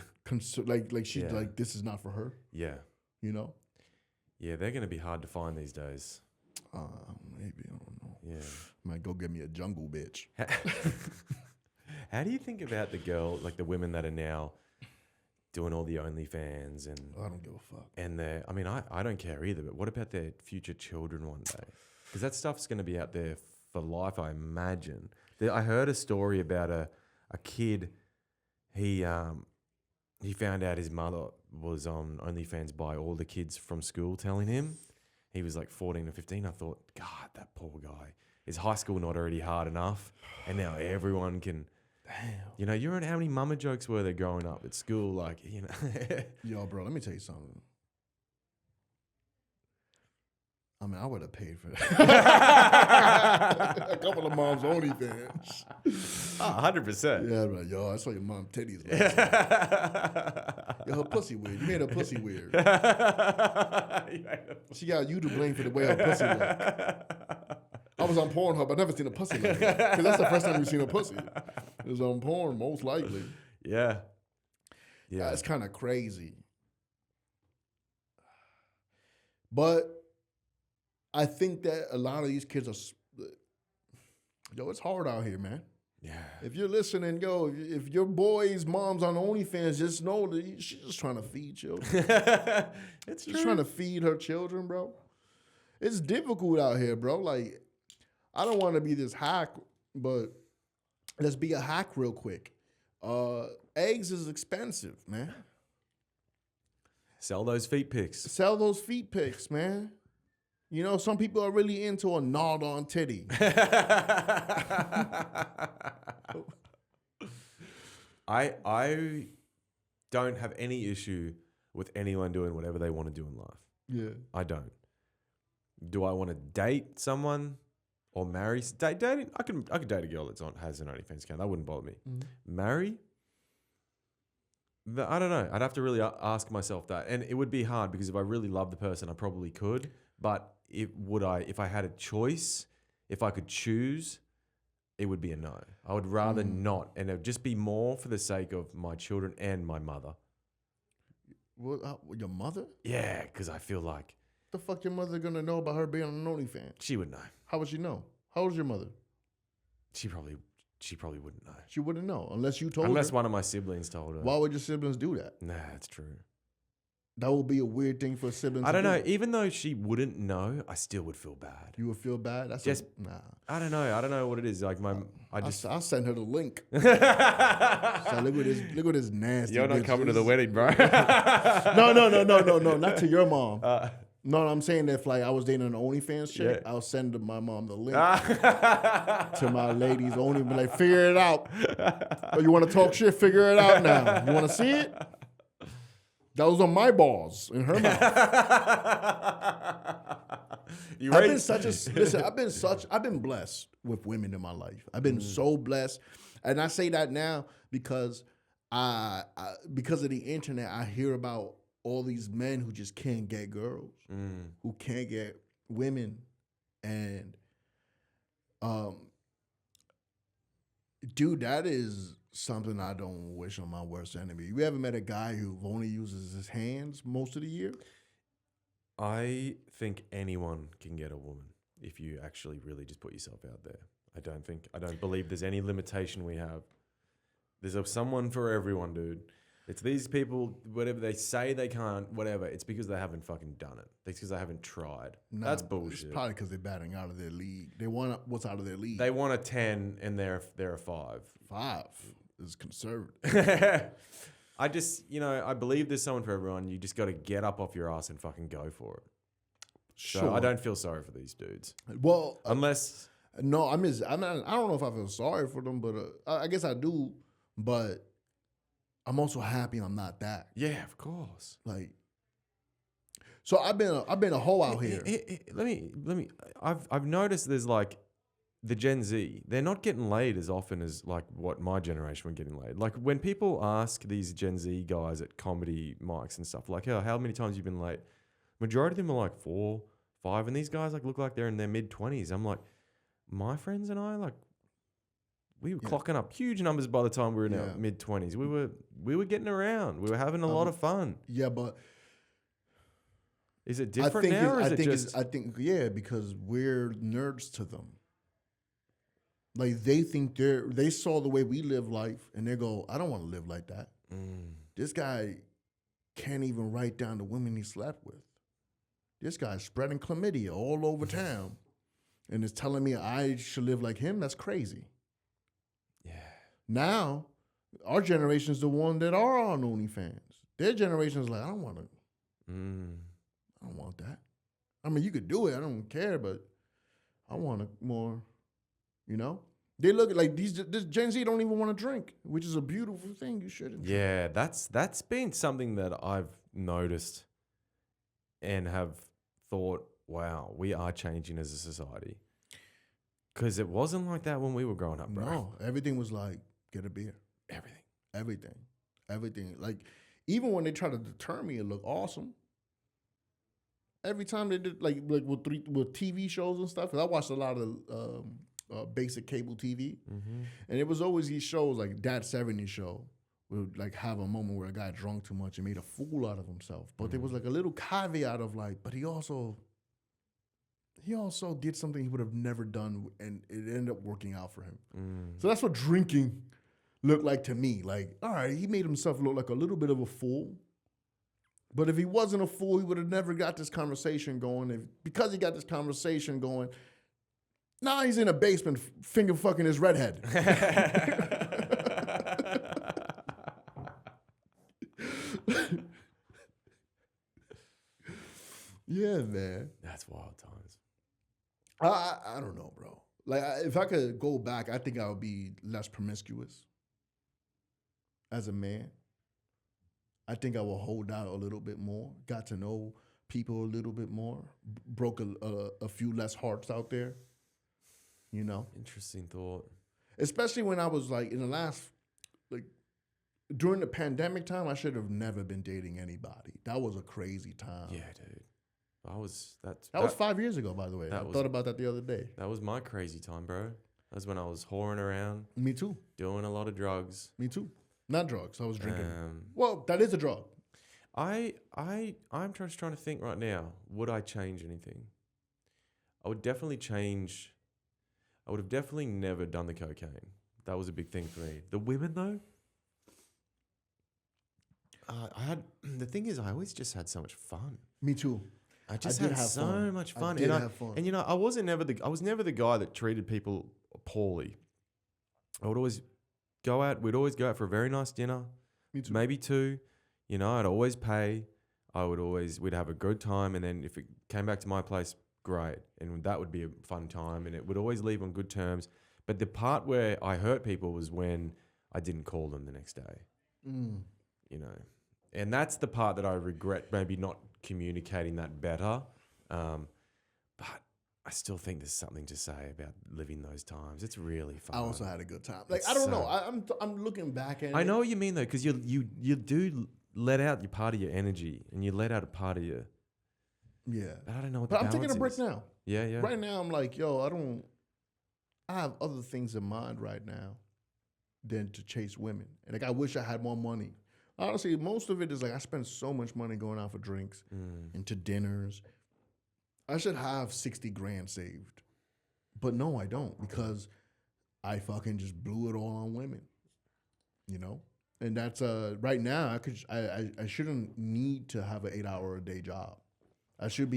Like she's like, this is not for her. Yeah. You know. Yeah, they're gonna be hard to find these days. Maybe, I don't know. Yeah. Might go get me a jungle bitch. How do you think about the women that are now doing all the OnlyFans and... I don't give a fuck. And I don't care either, but what about their future children one day? Because that stuff's going to be out there for life, I imagine. I heard a story about a kid. He found out his mother was on OnlyFans by all the kids from school telling him. He was like 14 or 15. I thought, God, that poor guy. Is high school not already hard enough? And now everyone can... Damn. You know, you heard how many mama jokes were there growing up at school? Like, you know. Yo, bro, let me tell you something. I mean, I would have paid for that. A couple of moms OnlyFans. 100%. Yeah, right. Yo, I saw your mom titties. Yo, her pussy weird. You made her pussy weird. She got you to blame for the way her pussy looked. I was on Pornhub. I never seen a pussy like that. Because that's the first time you've seen a pussy. It was on porn, most likely. Yeah. Yeah. It's kind of crazy. But I think that a lot of these kids are... Yo, it's hard out here, man. Yeah. If you're listening, yo, if your boy's mom's on OnlyFans, just know that she's just trying to feed children. It's just trying to feed her children, bro. It's difficult out here, bro. Like, I don't want to be this hack, but let's be a hack real quick. Eggs is expensive, man. Sell those feet pics. Sell those feet pics, man. You know, some people are really into a gnawed-on titty. I don't have any issue with anyone doing whatever they want to do in life. Yeah. I don't. Do I want to date someone or marry? Dating? I could date a girl that has an OnlyFans account. That wouldn't bother me. Mm-hmm. Marry? I don't know. I'd have to really ask myself that, and it would be hard because if I really love the person, I probably could. But if I had a choice, if I could choose, it would be a no. I would rather not, and it would just be more for the sake of my children and my mother. What, your mother? Yeah, because I feel like The fuck your mother gonna know about her being on an OnlyFans? she would know. How would she know? How old's your mother? She probably wouldn't know. She wouldn't know unless you told Unless her. one of my siblings told her. Why would your siblings do that? Nah, that's true. That would be a weird thing for siblings. I to don't know. do. Even though she wouldn't know, I still would feel bad. You would feel bad. That's Just- nah. I don't know. I don't know what it is. Like I'll send her the link. You're So look at this nasty. not bitch. coming to the wedding, bro. No, not to your mom. No, I'm saying that if like I was dating an OnlyFans chick, Yeah. I'll send my mom the link to my lady's Only. Be like, figure it out. Oh, you want to talk shit? Figure it out now. You want to see it? Those are my balls in her mouth. I've been such a listen. I've been blessed with women in my life. I've been so blessed, and I say that now because because of the internet, I hear about all these men who just can't get girls, who can't get women, and dude, that is something I don't wish on my worst enemy. You ever met a guy who only uses his hands most of the year? I think anyone can get a woman if you actually really just put yourself out there. I don't believe there's any limitation we have. There's someone for everyone, dude. It's these people, whatever they say they can't, whatever. It's because they haven't fucking done it. It's because they haven't tried. Nah, That's bullshit. It's probably because they're batting out of their league. They want what's out of their league. They want a 10 and they're a 5. 5 is conservative. I just, I believe there's someone for everyone. You just got to get up off your ass and fucking go for it. Sure. So I don't feel sorry for these dudes. Well, Unless... no, I don't know if I feel sorry for them, but I guess I do. But I'm also happy I'm not that. Yeah, of course. Like, so I've been a hoe out here. Let me. I've noticed there's like the Gen Z. They're not getting laid as often as like what my generation were getting laid. Like when people ask these Gen Z guys at comedy mics and stuff, like, oh, how many times you been late? Majority of them are like 4, 5, and these guys like look like they're in their mid-20s. I'm like, my friends and I like. We were clocking up huge numbers by the time we were in our mid-20s. We were getting around. We were having a lot of fun. Yeah, but is it different now, or is it just? I think because we're nerds to them. Like they think they saw the way we live life, and they go, I don't want to live like that. This guy can't even write down the women he slept with. This guy's spreading chlamydia all over town, and is telling me I should live like him. That's crazy. Yeah. Now, our generation's the one that are on OnlyFans. Their generation's like, I don't want that. I mean, you could do it. I don't care, but I want more, They look like this Gen Z don't even want to drink, which is a beautiful thing. You shouldn't. Yeah, that's been something that I've noticed and have thought, wow, we are changing as a society. Because it wasn't like that when we were growing up, bro. No, everything was like, get a beer. Everything. Like, even when they try to deter me, it looked awesome. Every time they did, like with TV shows and stuff, because I watched a lot of basic cable TV, and it was always these shows like That 70s Show would like have a moment where a guy drunk too much and made a fool out of himself. But there was like a little caveat of like, but he also did something he would have never done, and it ended up working out for him. So that's what drinking looked like to me. Like, all right, he made himself look like a little bit of a fool. But if he wasn't a fool, he would have never got this conversation going. Because he got this conversation going, now he's in a basement finger fucking his redhead. Yeah, man. That's wild times. I don't know, bro. Like, if I could go back, I think I would be less promiscuous as a man. I think I will hold out a little bit more, got to know people a little bit more, broke a few less hearts out there, Interesting thought. Especially when I was like in the last, like during the pandemic time, I should have never been dating anybody. That was a crazy time. Yeah, dude. That was 5 years ago, by the way. I thought about that the other day. That was my crazy time, bro. That's when I was whoring around. Me too. Doing a lot of drugs. Me too. Not drugs. I was drinking. Well, that is a drug. I'm just trying to think right now. Would I change anything? I would definitely change. I would have definitely never done the cocaine. That was a big thing for me. The women though. The thing is, I always just had so much fun. Me too. I just had so much fun. I did have fun. And I was never the guy that treated people poorly. I would always go out. We'd always go out for a very nice dinner. Me too. Maybe two. I'd always pay. We'd have a good time. And then if it came back to my place, great. And that would be a fun time. And it would always leave on good terms. But the part where I hurt people was when I didn't call them the next day. And that's the part that I regret maybe not communicating that better. But I still think there's something to say about living those times. It's really fun. I also had a good time. Like, I don't know. I'm looking back at it. I know what you mean though, because you do let out your part of your energy and you let out a part of your. Yeah. But I don't know what. But I'm taking a break now. Yeah. Right now, I'm like, yo, I have other things in mind right now than to chase women. And like, I wish I had more money. Honestly, most of it is like I spend so much money going out for drinks and to dinners. I should have 60 grand saved. But no, I don't, because I fucking just blew it all on women. And that's right now I shouldn't need to have an 8-hour-a-day job. I should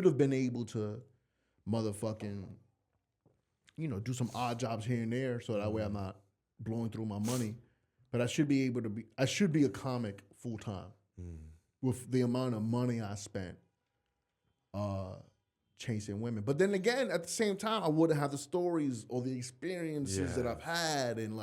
have been able to motherfucking do some odd jobs here and there so that way I'm not blowing through my money. But I should be a comic full time with the amount of money I spent chasing women. But then again, at the same time, I wouldn't have the stories or the experiences that I've had, and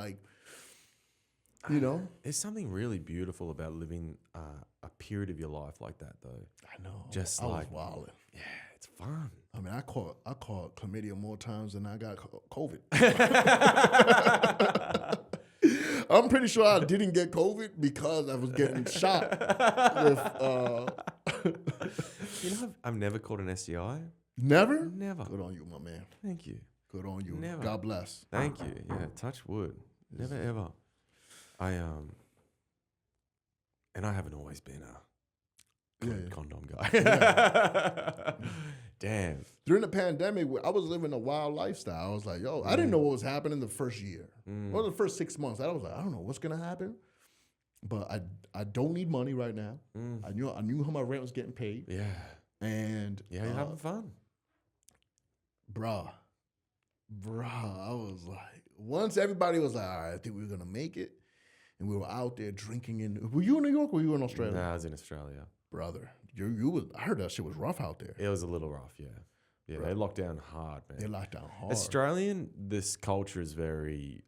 There's something really beautiful about living a period of your life like that, though. I know. Just I like was wilding. Yeah, it's fun. I mean, I caught chlamydia more times than I got COVID. I'm pretty sure I didn't get COVID because I was getting shot with. I've never caught an STI. Never? Never. Good on you, my man. Thank you. Good on you. Never. God bless. Thank you. Yeah, touch wood. Never ever. And I haven't always been a condom guy. Yeah. Damn. During the pandemic, I was living a wild lifestyle. I was like, yo, I didn't know what was happening the first year. Well, the first 6 months, I was like, I don't know what's gonna happen, but I don't need money right now. I knew how my rent was getting paid. Yeah. And you're having fun, bruh. I was like, once everybody was like, all right, I think we're gonna make it, and we were out there drinking. Were you in New York or were you in Australia? No, I was in Australia, brother. You was. I heard that shit was rough out there. It was a little rough, yeah. Yeah, right. They locked down hard, man. They locked down hard. Australian, this culture is very.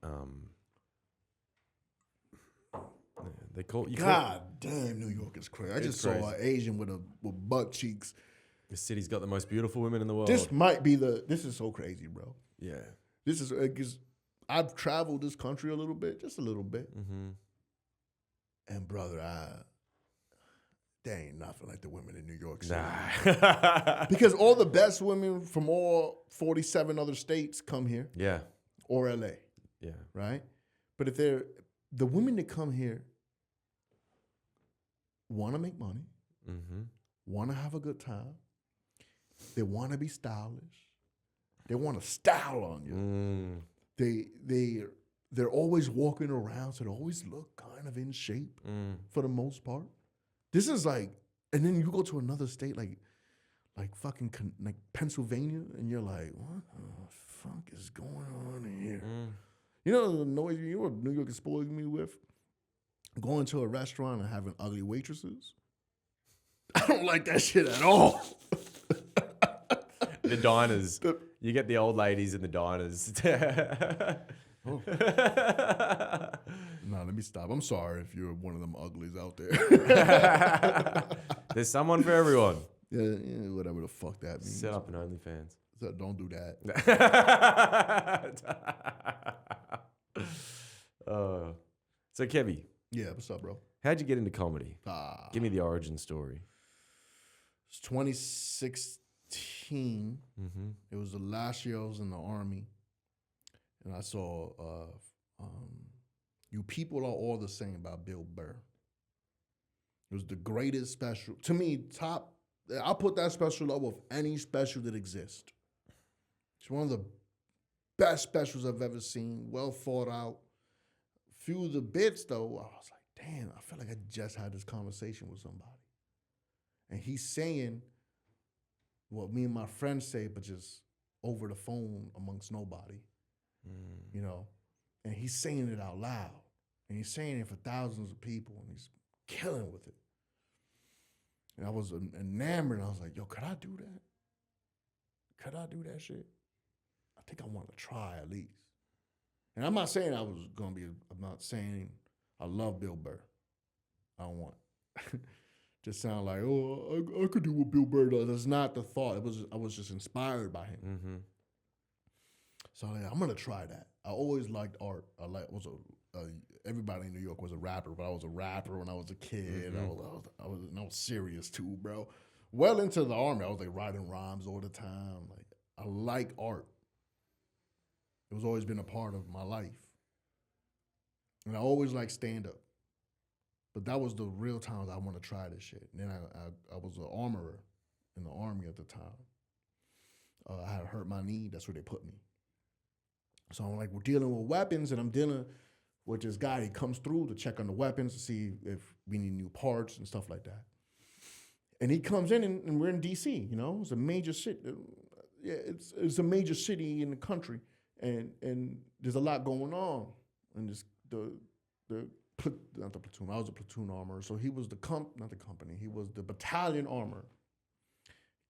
They call you. God damn, New York is crazy. I just saw an Asian with butt cheeks. The city's got the most beautiful women in the world. This is so crazy, bro. Yeah. This is because I've traveled this country a little bit, just a little bit. Mm-hmm. And brother, they ain't nothing like the women in New York City. Nah. Because all the best women from all 47 other states come here. Yeah. Or LA. Yeah. Right? But if the women that come here want to make money, want to have a good time, they want to be stylish, they want to style on you. They're always walking around, so they always look kind of in shape for the most part. This is like, and then you go to another state like fucking like Pennsylvania, and you're like, what the fuck is going on here? You know the noise. You know what New York is spoiling me with? Going to a restaurant and having ugly waitresses. I don't like that shit at all. The diners. You get the old ladies in the diners. Oh. No, let me stop. I'm sorry if you're one of them uglies out there. There's someone for everyone. Yeah, whatever the fuck that means. Set up an OnlyFans. So don't do that. So, Kevy, Yeah, what's up, bro? how'd you get into comedy? Ah, Give me the origin story. it's 2016. Mm-hmm. It was the last year I was in the Army, and I saw "You People Are All the Same" by Bill Burr. It was the greatest special to me. Top. I'll put that special up with any special that exists. It's one of the best specials I've ever seen. Well thought out. Few of the bits though, I was like, damn, I feel like I just had this conversation with somebody. And he's saying what me and my friends say, but just over the phone amongst nobody. You know? And he's saying it out loud. And he's saying it for thousands of people, and he's killing with it. And I was enamored, and I was like, yo, could I do that? Could I do that shit? I think I want to try at least. And I'm not saying I was going to be, I'm not saying I love Bill Burr. I don't want just sound like, oh, I could do what Bill Burr does. That's not the thought. I was just inspired by him. Mm-hmm. So I'm going to try that. I always liked art. Everybody in New York was a rapper, but I was a rapper when I was a kid. Mm-hmm. I was serious too, bro. Well into the Army, I was like writing rhymes all the time. Like I like art. It was always been a part of my life. And I always liked stand-up. But that was the real times I want to try this shit. And then I was an armorer in the Army at the time. I had hurt my knee. That's where they put me. So I'm like, we're dealing with weapons, and I'm dealing with this guy. He comes through to check on the weapons to see if we need new parts and stuff like that. And he comes in, and we're in D.C., you know? It's a major city. Yeah, it's a major city in the country. And there's a lot going on. And this, not the platoon, I was a platoon armorer. So he was not the company, he was the battalion armorer.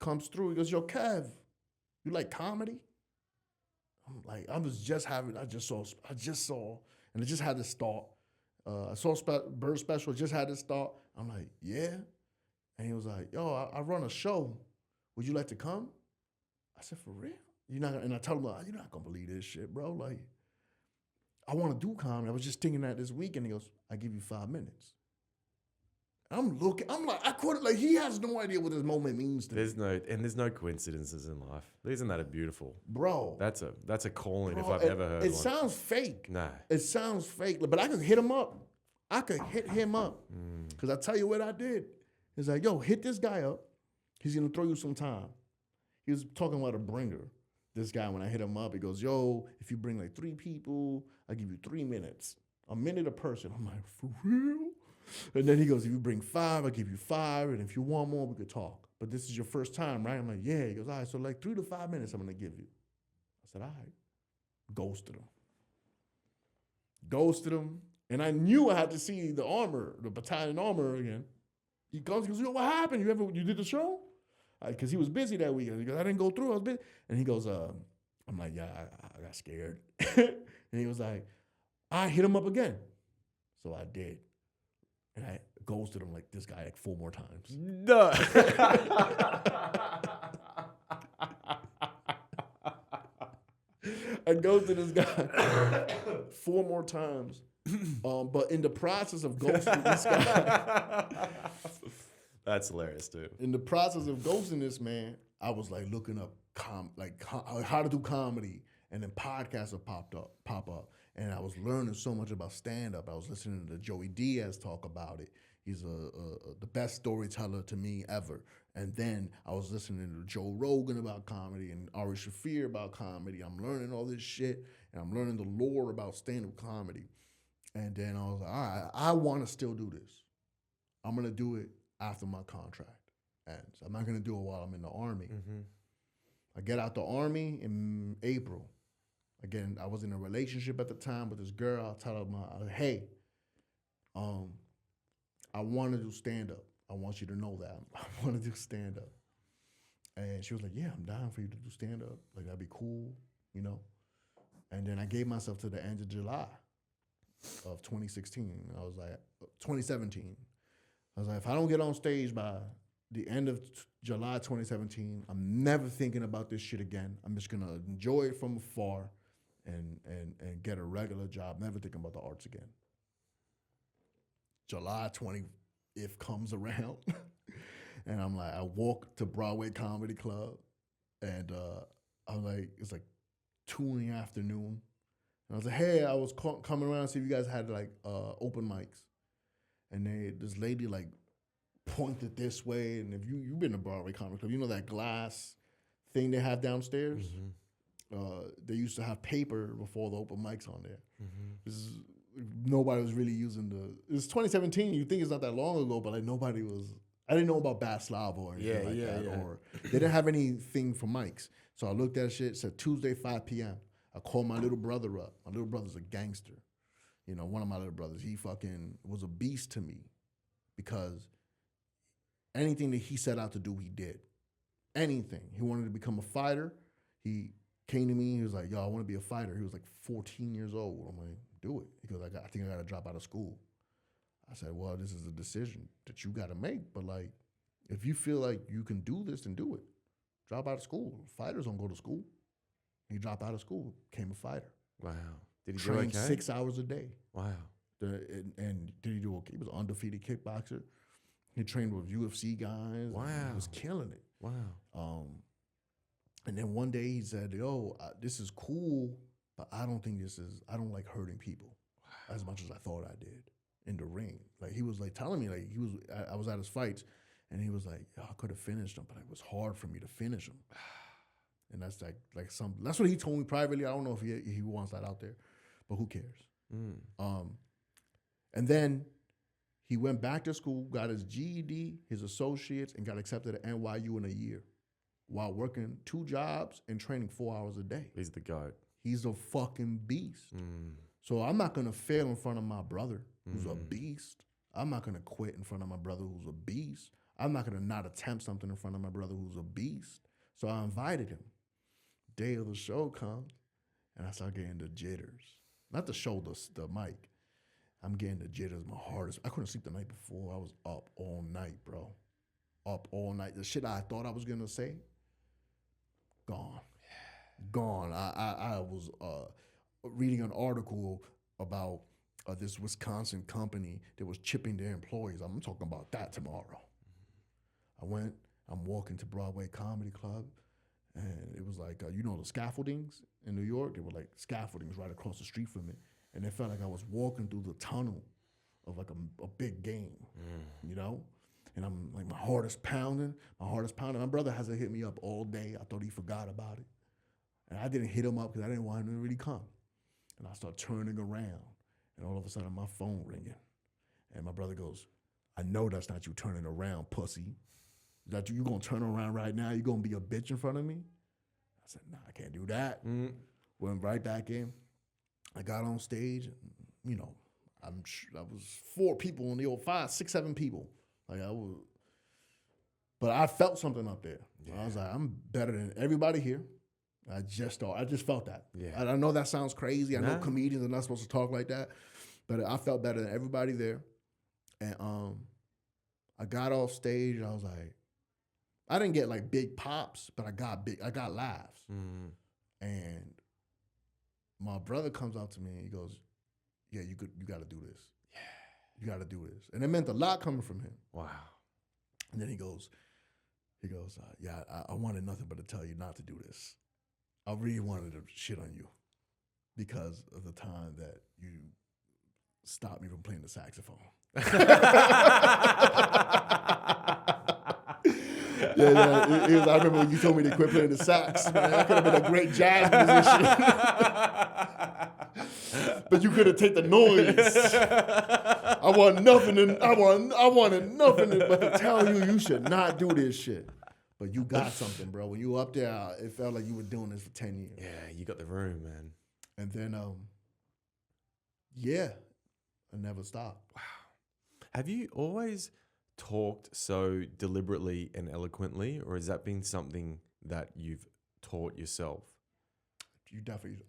Comes through, he goes, yo, Kev, you like comedy? I'm like, I just saw, and I just had this thought. I saw Bird Special, just had this thought. I'm like, yeah. And he was like, yo, I run a show. Would you like to come? I said, for real? And I told him, like, you're not gonna believe this shit, bro. Like, I want to do comedy. I was just thinking that this week, and he goes, I give you 5 minutes. I'm like, I couldn't, like, he has no idea what this moment means to me. There's no coincidences in life. Isn't that a beautiful? Bro. That's a calling if I've ever heard one. It sounds fake. Nah. It sounds fake, but I could hit him up. Because I tell you what I did. He's like, yo, hit this guy up. He's going to throw you some time. He was talking about a bringer. This guy, when I hit him up, he goes, yo, if you bring like 3 people, I give you 3 minutes. A minute a person. I'm like, for real? And then he goes, if you bring 5, I give you 5. And if you want more, we could talk. But this is your first time, right? I'm like, yeah. He goes, all right, so like 3 to 5 minutes I'm going to give you. I said, all right. Ghosted him. And I knew I had to see the battalion armor again. He goes, yo, what happened? You did the show? Because he was busy that weekend. He goes, I didn't go through. I was busy. And he goes, I'm like, yeah, I got scared. And he was like, I hit him up again. So I did. And I ghosted him like this guy like 4 more times. No. I ghosted this guy 4 more times. But in the process of ghosting this guy. That's hilarious, dude. In the process of ghosting this man, I was like looking up how to do comedy, and then podcasts would pop up, and I was learning so much about stand-up. I was listening to Joey Diaz talk about it. He's the best storyteller to me ever. And then I was listening to Joe Rogan about comedy and Ari Shaffir about comedy. I'm learning all this shit, and I'm learning the lore about stand-up comedy. And then I was like, all right, I want to still do this. I'm going to do it after my contract ends. I'm not going to do it while I'm in the Army. Mm-hmm. I get out the Army in April. Again, I was in a relationship at the time with this girl. I tell her, hey, I want to do stand-up. I want you to know that. I want to do stand-up. And she was like, yeah, I'm down for you to do stand-up. Like, that'd be cool, you know? And then I gave myself to the end of July of 2016. I was like, 2017. I was like, if I don't get on stage by the end of July 2017, I'm never thinking about this shit again. I'm just gonna enjoy it from afar and get a regular job, never thinking about the arts again. July 20th comes around. And I'm like, I walk to Broadway Comedy Club, and I'm like, it's like 2 in the afternoon. And I was like, hey, I was coming around to see if you guys had like open mics. And this lady like pointed this way. And if you've been to Broadway Comedy Club, you know that glass thing they have downstairs? They used to have paper before the open mics on there. Nobody was really using it's 2017. You think it's not that long ago, but like nobody was. I didn't know about Bat Slava or anything like that. Yeah. Or they didn't have anything for mics. So I looked at shit, said Tuesday, 5 p.m. I called my little brother up. My little brother's a gangster. You know, one of my little brothers, he fucking was a beast to me because anything that he set out to do, he did. Anything. He wanted to become a fighter. He came to me, he was like, yo, I want to be a fighter. He was like 14 years old. I'm like, do it. He goes, I think I got to drop out of school. I said, well, this is a decision that you got to make. But like, if you feel like you can do this, then do it. Drop out of school. Fighters don't go to school. He dropped out of school, became a fighter. Wow. Did he trained do okay? 6 hours a day. Wow. And did he do okay? He was an undefeated kickboxer. He trained with UFC guys. Wow. He was killing it. Wow. And then one day he said, yo, this is cool, but I don't like hurting people as much as I thought I did in the ring. Like he was like telling me, like I was at his fights and he was like, I could have finished him, but it was hard for me to finish him. And that's that's what he told me privately. I don't know if he wants that out there, but who cares? And then he went back to school, got his GED, his associates, and got accepted at NYU in a year while working 2 jobs and training 4 hours a day. He's the GOAT. He's a fucking beast. So I'm not going to fail in front of my brother who's a beast. I'm not going to quit in front of my brother who's a beast. I'm not going to not attempt something in front of my brother who's a beast. So I invited him. Day of the show comes, and I start getting the jitters. Not the show, the mic. I'm getting the jitters, my hardest. I couldn't sleep the night before. I was up all night, bro. Up all night. The shit I thought I was going to say, gone. Gone. I was reading an article about this Wisconsin company that was chipping their employees. I'm talking about that tomorrow. I'm walking to Broadway Comedy Club, and it was like, you know the scaffoldings in New York? They were like scaffoldings right across the street from it. And it felt like I was walking through the tunnel of like a big game, you know? And I'm like, my heart is pounding. My brother hasn't hit me up all day. I thought he forgot about it. And I didn't hit him up because I didn't want him to really come. And I start turning around, and all of a sudden my phone ringing. And my brother goes, I know that's not you turning around, pussy. That you gonna turn around right now? You gonna be a bitch in front of me? I said, nah, I can't do that. Went right back in. I got on stage, and, you know, I was 4 people in the old 5, 6, 7 people. Like but I felt something up there. Yeah. I was like, I'm better than everybody here. I just felt that. Yeah. I know that sounds crazy. I know comedians are not supposed to talk like that, but I felt better than everybody there. And I got off stage. I was like, I didn't get like big pops, but I got laughs. And my brother comes out to me and he goes, yeah, you got to do this. Yeah. You got to do this. And it meant a lot coming from him. Wow. And then he goes, yeah, I wanted nothing but to tell you not to do this. I really wanted to shit on you because of the time that you stopped me from playing the saxophone. I remember when you told me to quit playing the sax. Man, I could have been a great jazz musician. But you couldn't take the noise. I wanted nothing but to tell you should not do this shit. But you got something, bro. When you were up there, it felt like you were doing this for 10 years. Yeah, you got the room, man. And then, I never stopped. Wow. Have you always talked so deliberately and eloquently, or has that been something that you've taught yourself? I definitely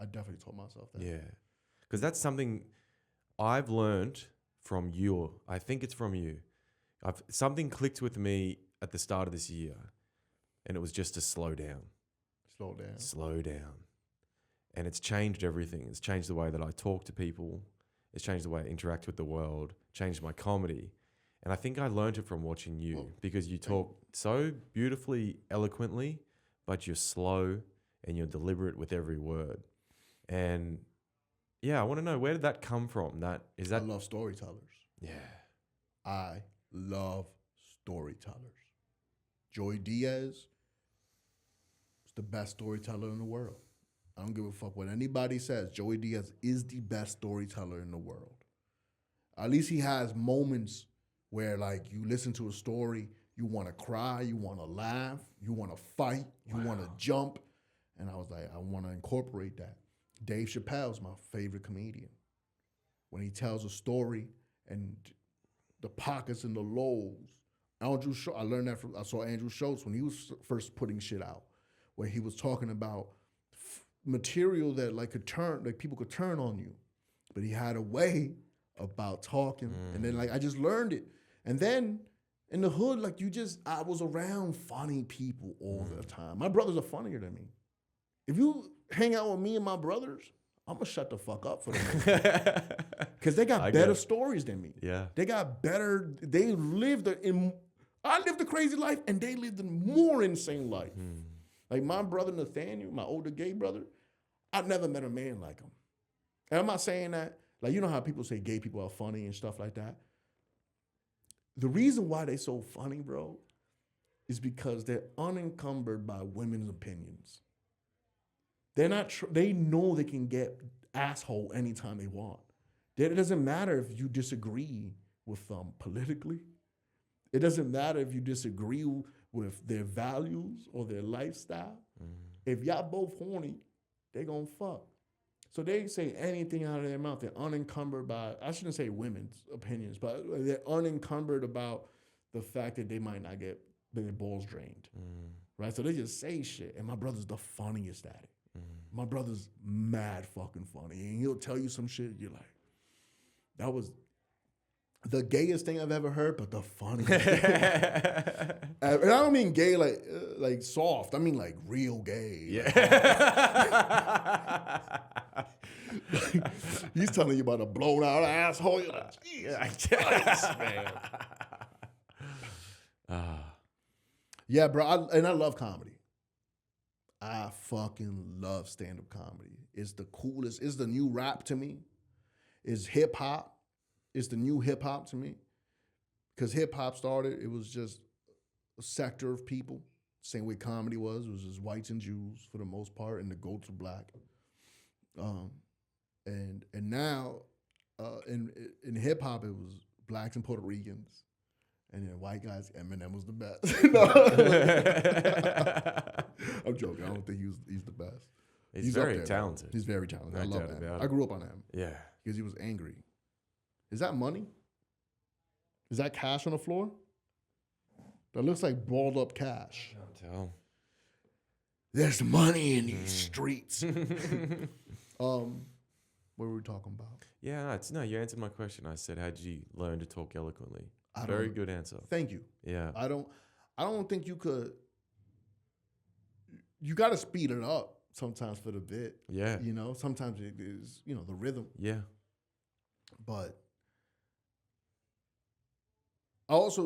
taught myself that. Yeah. Because that's something I've learned from you. I think it's from you. Something clicked with me at the start of this year, and it was just to slow down. Slow down. And it's changed everything. It's changed the way that I talk to people. It's changed the way I interact with the world, changed my comedy. And I think I learned it from watching you because you talk so beautifully, eloquently, but you're slow and you're deliberate with every word. And yeah, I want to know, where did that come from? I love storytellers. Yeah. I love storytellers. Joey Diaz is the best storyteller in the world. I don't give a fuck what anybody says. Joey Diaz is the best storyteller in the world. At least he has moments where, like, you listen to a story, you want to cry, you want to laugh, you want to fight, you want to jump. And I was like, I want to incorporate that. Dave Chappelle's my favorite comedian. When he tells a story and the pockets and the lows. I learned that I saw Andrew Schultz when he was first putting shit out, where he was talking about material that people could turn on you. But he had a way about talking. And then I just learned it. And then in the hood, I was around funny people all the time. My brothers are funnier than me. If you hang out with me and my brothers, I'm going to shut the fuck up for them. Because they got better stories than me. Yeah. I lived a crazy life and they lived a more insane life. Like my brother Nathaniel, my older gay brother, I've never met a man like him. And I'm not saying that, you know how people say gay people are funny and stuff like that? The reason why they so funny, bro, is because they're unencumbered by women's opinions. They're not. They know they can get asshole anytime they want. It doesn't matter if you disagree with them politically. It doesn't matter if you disagree with their values or their lifestyle. If y'all both horny, they gonna fuck. So they say anything out of their mouth. They're unencumbered by, I shouldn't say women's opinions, but they're unencumbered about the fact that they might not get their balls drained. Right? So they just say shit. And my brother's the funniest at it. My brother's mad fucking funny. And he'll tell you some shit, you're like, that was the gayest thing I've ever heard, but the funniest thing. And I don't mean gay like soft. I mean like real gay. Yeah. He's telling you about a blown out asshole. You're like, Jesus Christ, man. Yeah, bro. I love comedy. I fucking love stand-up comedy. It's the coolest. It's the new rap to me. It's hip-hop. It's the new hip-hop to me. Because hip-hop started, it was just a sector of people. Same way comedy was. It was just whites and Jews for the most part, and the goats were black. And now, in hip-hop, it was blacks and Puerto Ricans. And then white guys, Eminem was the best. I'm joking. I don't think he's the best. He's very talented. He's very talented. No I love doubt him. about I it. grew up on him. Yeah. Because he was angry. Is that money? Is that cash on the floor? That looks like balled up cash. I can't tell. There's money in these streets. What were we talking about? Yeah, you answered my question. I said, how'd you learn to talk eloquently? I Very good answer. Thank you. Yeah. I don't think you could. You got to speed it up sometimes for the bit. Yeah. You know, sometimes it is, the rhythm. Yeah. But I also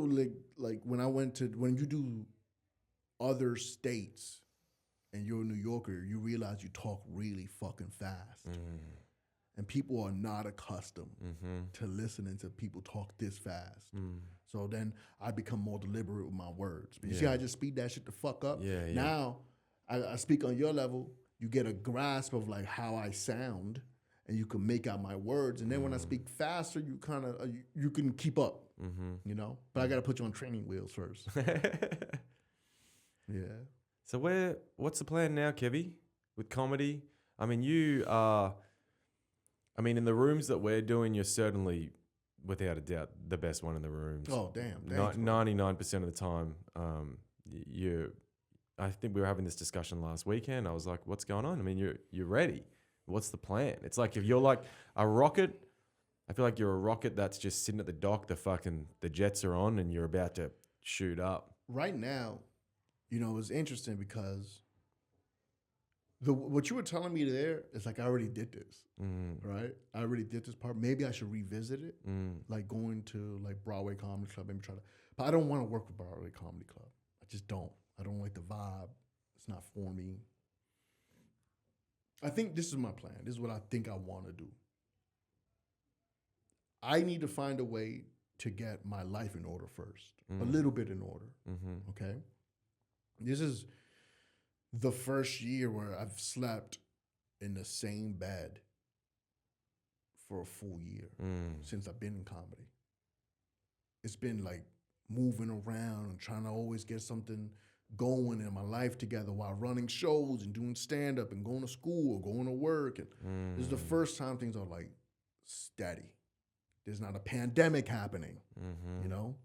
like when you do other states and you're a New Yorker, you realize you talk really fucking fast. And people are not accustomed to listening to people talk this fast. So then I become more deliberate with my words. But you see how I just speed that shit the fuck up? Yeah. Now I speak on your level, you get a grasp of like how I sound and you can make out my words. And then when I speak faster, you kind of, you can keep up, But I got to put you on training wheels first. Yeah. So what's the plan now, Kevy, with comedy? I mean, you are... in the rooms that we're doing, you're certainly, without a doubt, the best one in the rooms. Oh, damn. Thanks, 99% of the time, I think we were having this discussion last weekend. I was like, what's going on? I mean, you're ready. What's the plan? It's like if you're like a rocket, I feel like you're a rocket that's just sitting at the dock, the jets are on and you're about to shoot up. Right now, it's interesting because what you were telling me there is like I already did this, right? I already did this part. Maybe I should revisit it, like going to like Broadway Comedy Club, maybe try to. But I don't want to work with Broadway Comedy Club. I just don't. I don't like the vibe. It's not for me. I think this is my plan. This is what I think I want to do. I need to find a way to get my life in order first, a little bit in order. Okay. This is the first year where I've slept in the same bed for a full year since I've been in comedy. It's been like moving around and trying to always get something going in my life together while running shows and doing stand-up and going to school or going to work. And this is the first time things are like steady. There's not a pandemic happening, you know?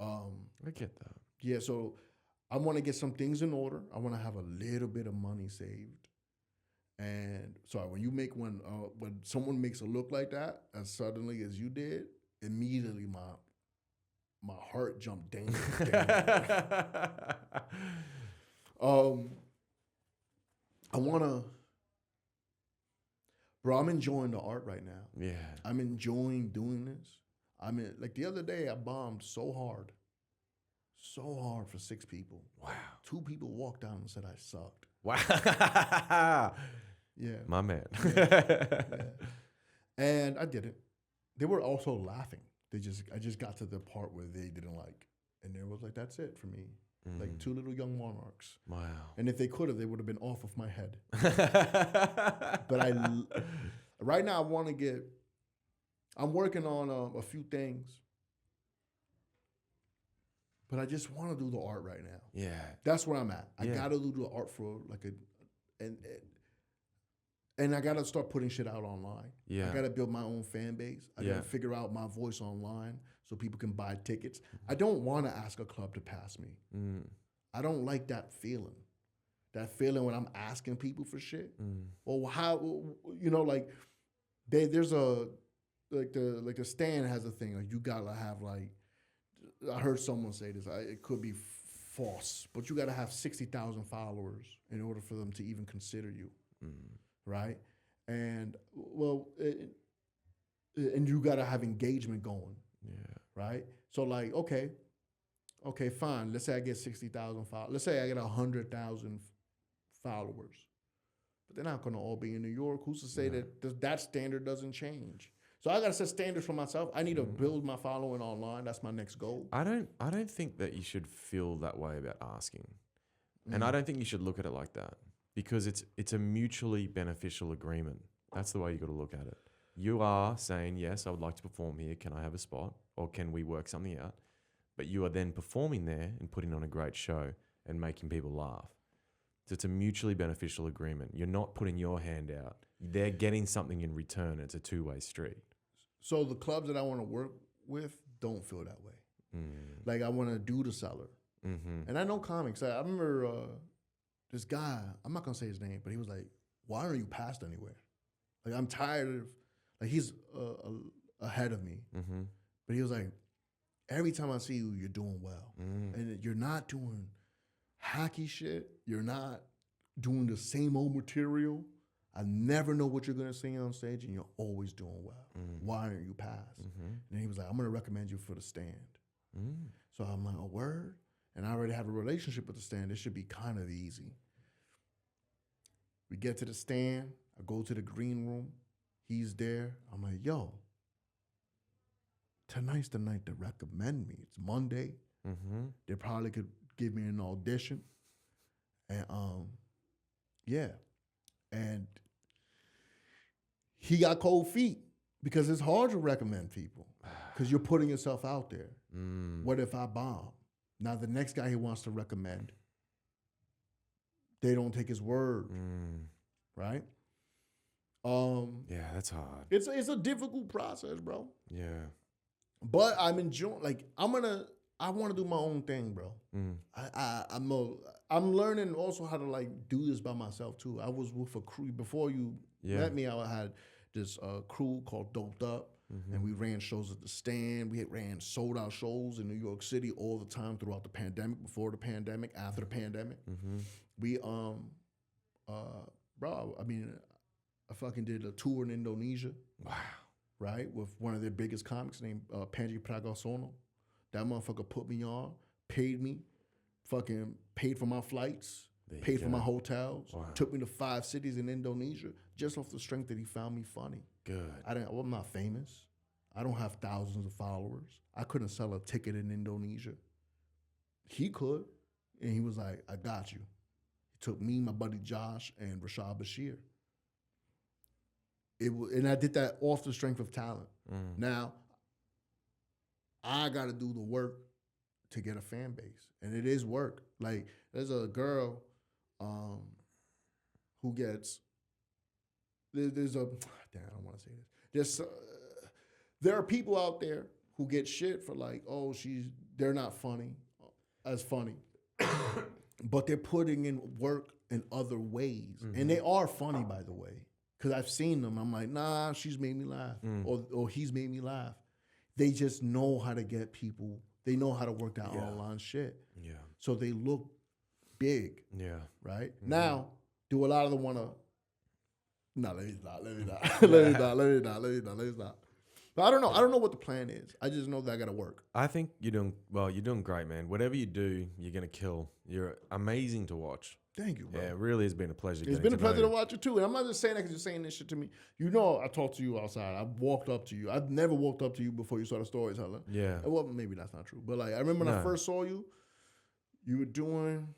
I get that. Yeah, so I want to get some things in order. I want to have a little bit of money saved. And sorry, when someone makes a look like that as suddenly as you did, immediately my heart jumped down. I want to, bro, I'm enjoying the art right now. Yeah. I'm enjoying doing this. Like the other day, I bombed so hard for 6 people. Wow. 2 people walked out and said I sucked. Wow. Yeah. My man. Yeah. And I did it. They were also laughing. I just got to the part where they didn't like. And they was like, that's it for me. Like 2 little young monarchs. Wow. And if they could have, they would have been off of my head. But right now I'm working on a few things. But I just want to do the art right now. Yeah. That's where I'm at. I got to do the art for like and I got to start putting shit out online. Yeah. I got to build my own fan base. I got to figure out my voice online so people can buy tickets. I don't want to ask a club to pass me. I don't like that feeling. That feeling when I'm asking people for shit. Well, how, you know, like there's a, like the stand has a thing. Like you got to have like, I heard someone say this. It could be false, but you got to have 60,000 followers in order for them to even consider you, right? And and you got to have engagement going, right? So like, okay, fine. Let's say I get 60,000 followers. Let's say I get 100,000 followers, but they're not going to all be in New York. Who's to say that standard doesn't change? So I got to set standards for myself. I need to build my following online. That's my next goal. I don't think that you should feel that way about asking. And I don't think you should look at it like that because it's a mutually beneficial agreement. That's the way you got to look at it. You are saying, yes, I would like to perform here. Can I have a spot? Or can we work something out? But you are then performing there and putting on a great show and making people laugh. So it's a mutually beneficial agreement. You're not putting your hand out. They're getting something in return. It's a two-way street. So the clubs that I want to work with don't feel that way. Like I want to do the seller. And I know comics. I remember this guy, I'm not going to say his name, but he was like, why aren't you passed anywhere? Like I'm tired of, like he's ahead of me. But he was like, every time I see you, you're doing well. And you're not doing hacky shit. You're not doing the same old material. I never know what you're going to say on stage, and you're always doing well. Why aren't you passed? And he was like, I'm going to recommend you for the stand. So I'm like, a word? And I already have a relationship with the stand. It should be kind of easy. We get to the stand. I go to the green room. He's there. I'm like, yo, tonight's the night to recommend me. It's Monday. They probably could give me an audition. And yeah. And he got cold feet because it's hard to recommend people because you're putting yourself out there. What if I bomb? Now the next guy he wants to recommend, they don't take his word, right? Yeah, that's hard. It's a difficult process, bro. Yeah. But I'm enjoying. Like I want to do my own thing, bro. I'm learning also how to like do this by myself too. I was with a crew before you met me. I had this crew called Doped Up, and we ran shows at the stand. We ran sold out shows in New York City all the time throughout the pandemic, before the pandemic, after the pandemic. We Bro, I mean, I fucking did a tour in Indonesia. Wow. Right, with one of their biggest comics named Panji Pragiwaksono. That motherfucker put me on, paid me, fucking paid for my flights, paid for my hotels, took me to 5 cities in Indonesia just off the strength that he found me funny. Good. I'm not famous. I don't have thousands of followers. I couldn't sell a ticket in Indonesia. He could, and he was like, I got you. He took me, my buddy Josh, and Rashad Bashir. And I did that off the strength of talent. Now, I got to do the work to get a fan base, and it is work. Like, there's a girl who gets. There's a damn. I don't want to say this. There are people out there who get shit for like, oh, they're not funny, as funny, but they're putting in work in other ways, and they are funny, by the way. Because I've seen them. I'm like, nah, she's made me laugh. Or he's made me laugh. They just know how to get people. They know how to work that online shit. Yeah. So they look big. Yeah. Right? Now, do a lot of them want to... No, let me stop. Let me stop. But I don't know. I don't know what the plan is. I just know that I got to work. I think you're doing great, man. Whatever you do, you're going to kill. You're amazing to watch. Thank you, bro. Yeah, it really has been a pleasure. It's been a pleasure to watch you, too. And I'm not just saying that because you're saying this shit to me. You know I talked to you outside. I walked up to you. I've never walked up to you before you started storytelling. Yeah. Well, maybe that's not true. But like, I remember when I first saw you, you were doing...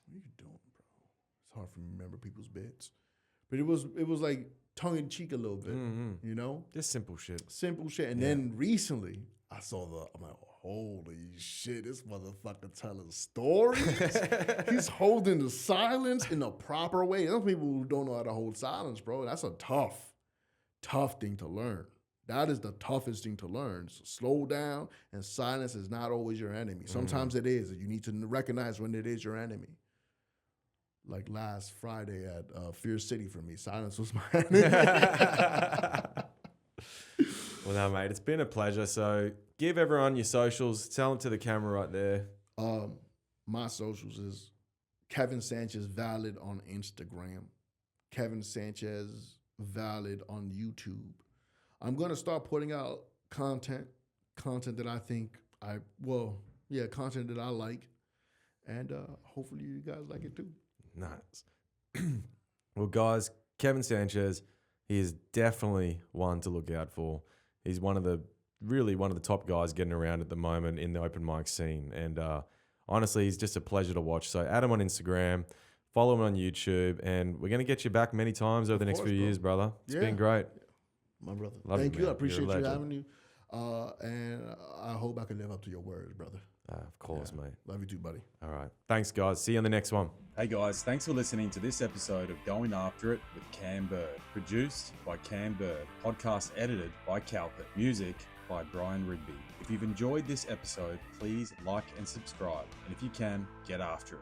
What are you doing, bro? It's hard for me to remember people's bits. But it was like tongue-in-cheek a little bit, you know? Just simple shit. Simple shit. And then recently, I'm like, holy shit, this motherfucker telling stories. He's holding the silence in a proper way. There's people who don't know how to hold silence, bro. That's a tough thing to learn. That is the toughest thing to learn. So slow down, and silence is not always your enemy. Sometimes it is. You need to recognize when it is your enemy. Like last Friday at Fear City for me, silence was my enemy. Well, no, mate, it's been a pleasure. So give everyone your socials. Tell them to the camera right there. My socials is Kevin Sanchez Valid on Instagram. Kevin Sanchez Valid on YouTube. I'm going to start putting out content that I think content that I like. And hopefully you guys like it too. Nice. Well, guys, Kevin Sanchez, he is definitely one to look out for. He's one of the top guys getting around at the moment in the open mic scene. And honestly, he's just a pleasure to watch. So add him on Instagram, follow him on YouTube, and we're going to get you back many times over the next few years, brother. It's been great. My brother. Thank you. I appreciate you having me. And I hope I can live up to your words, brother. Of course, mate. Love you too, buddy. All right. Thanks, guys. See you on the next one. Hey, guys. Thanks for listening to this episode of Going After It with Cam Bird. Produced by Cam Bird. Podcast edited by Calpit. Music by Brian Rigby. If you've enjoyed this episode, please like and subscribe. And if you can, get after it.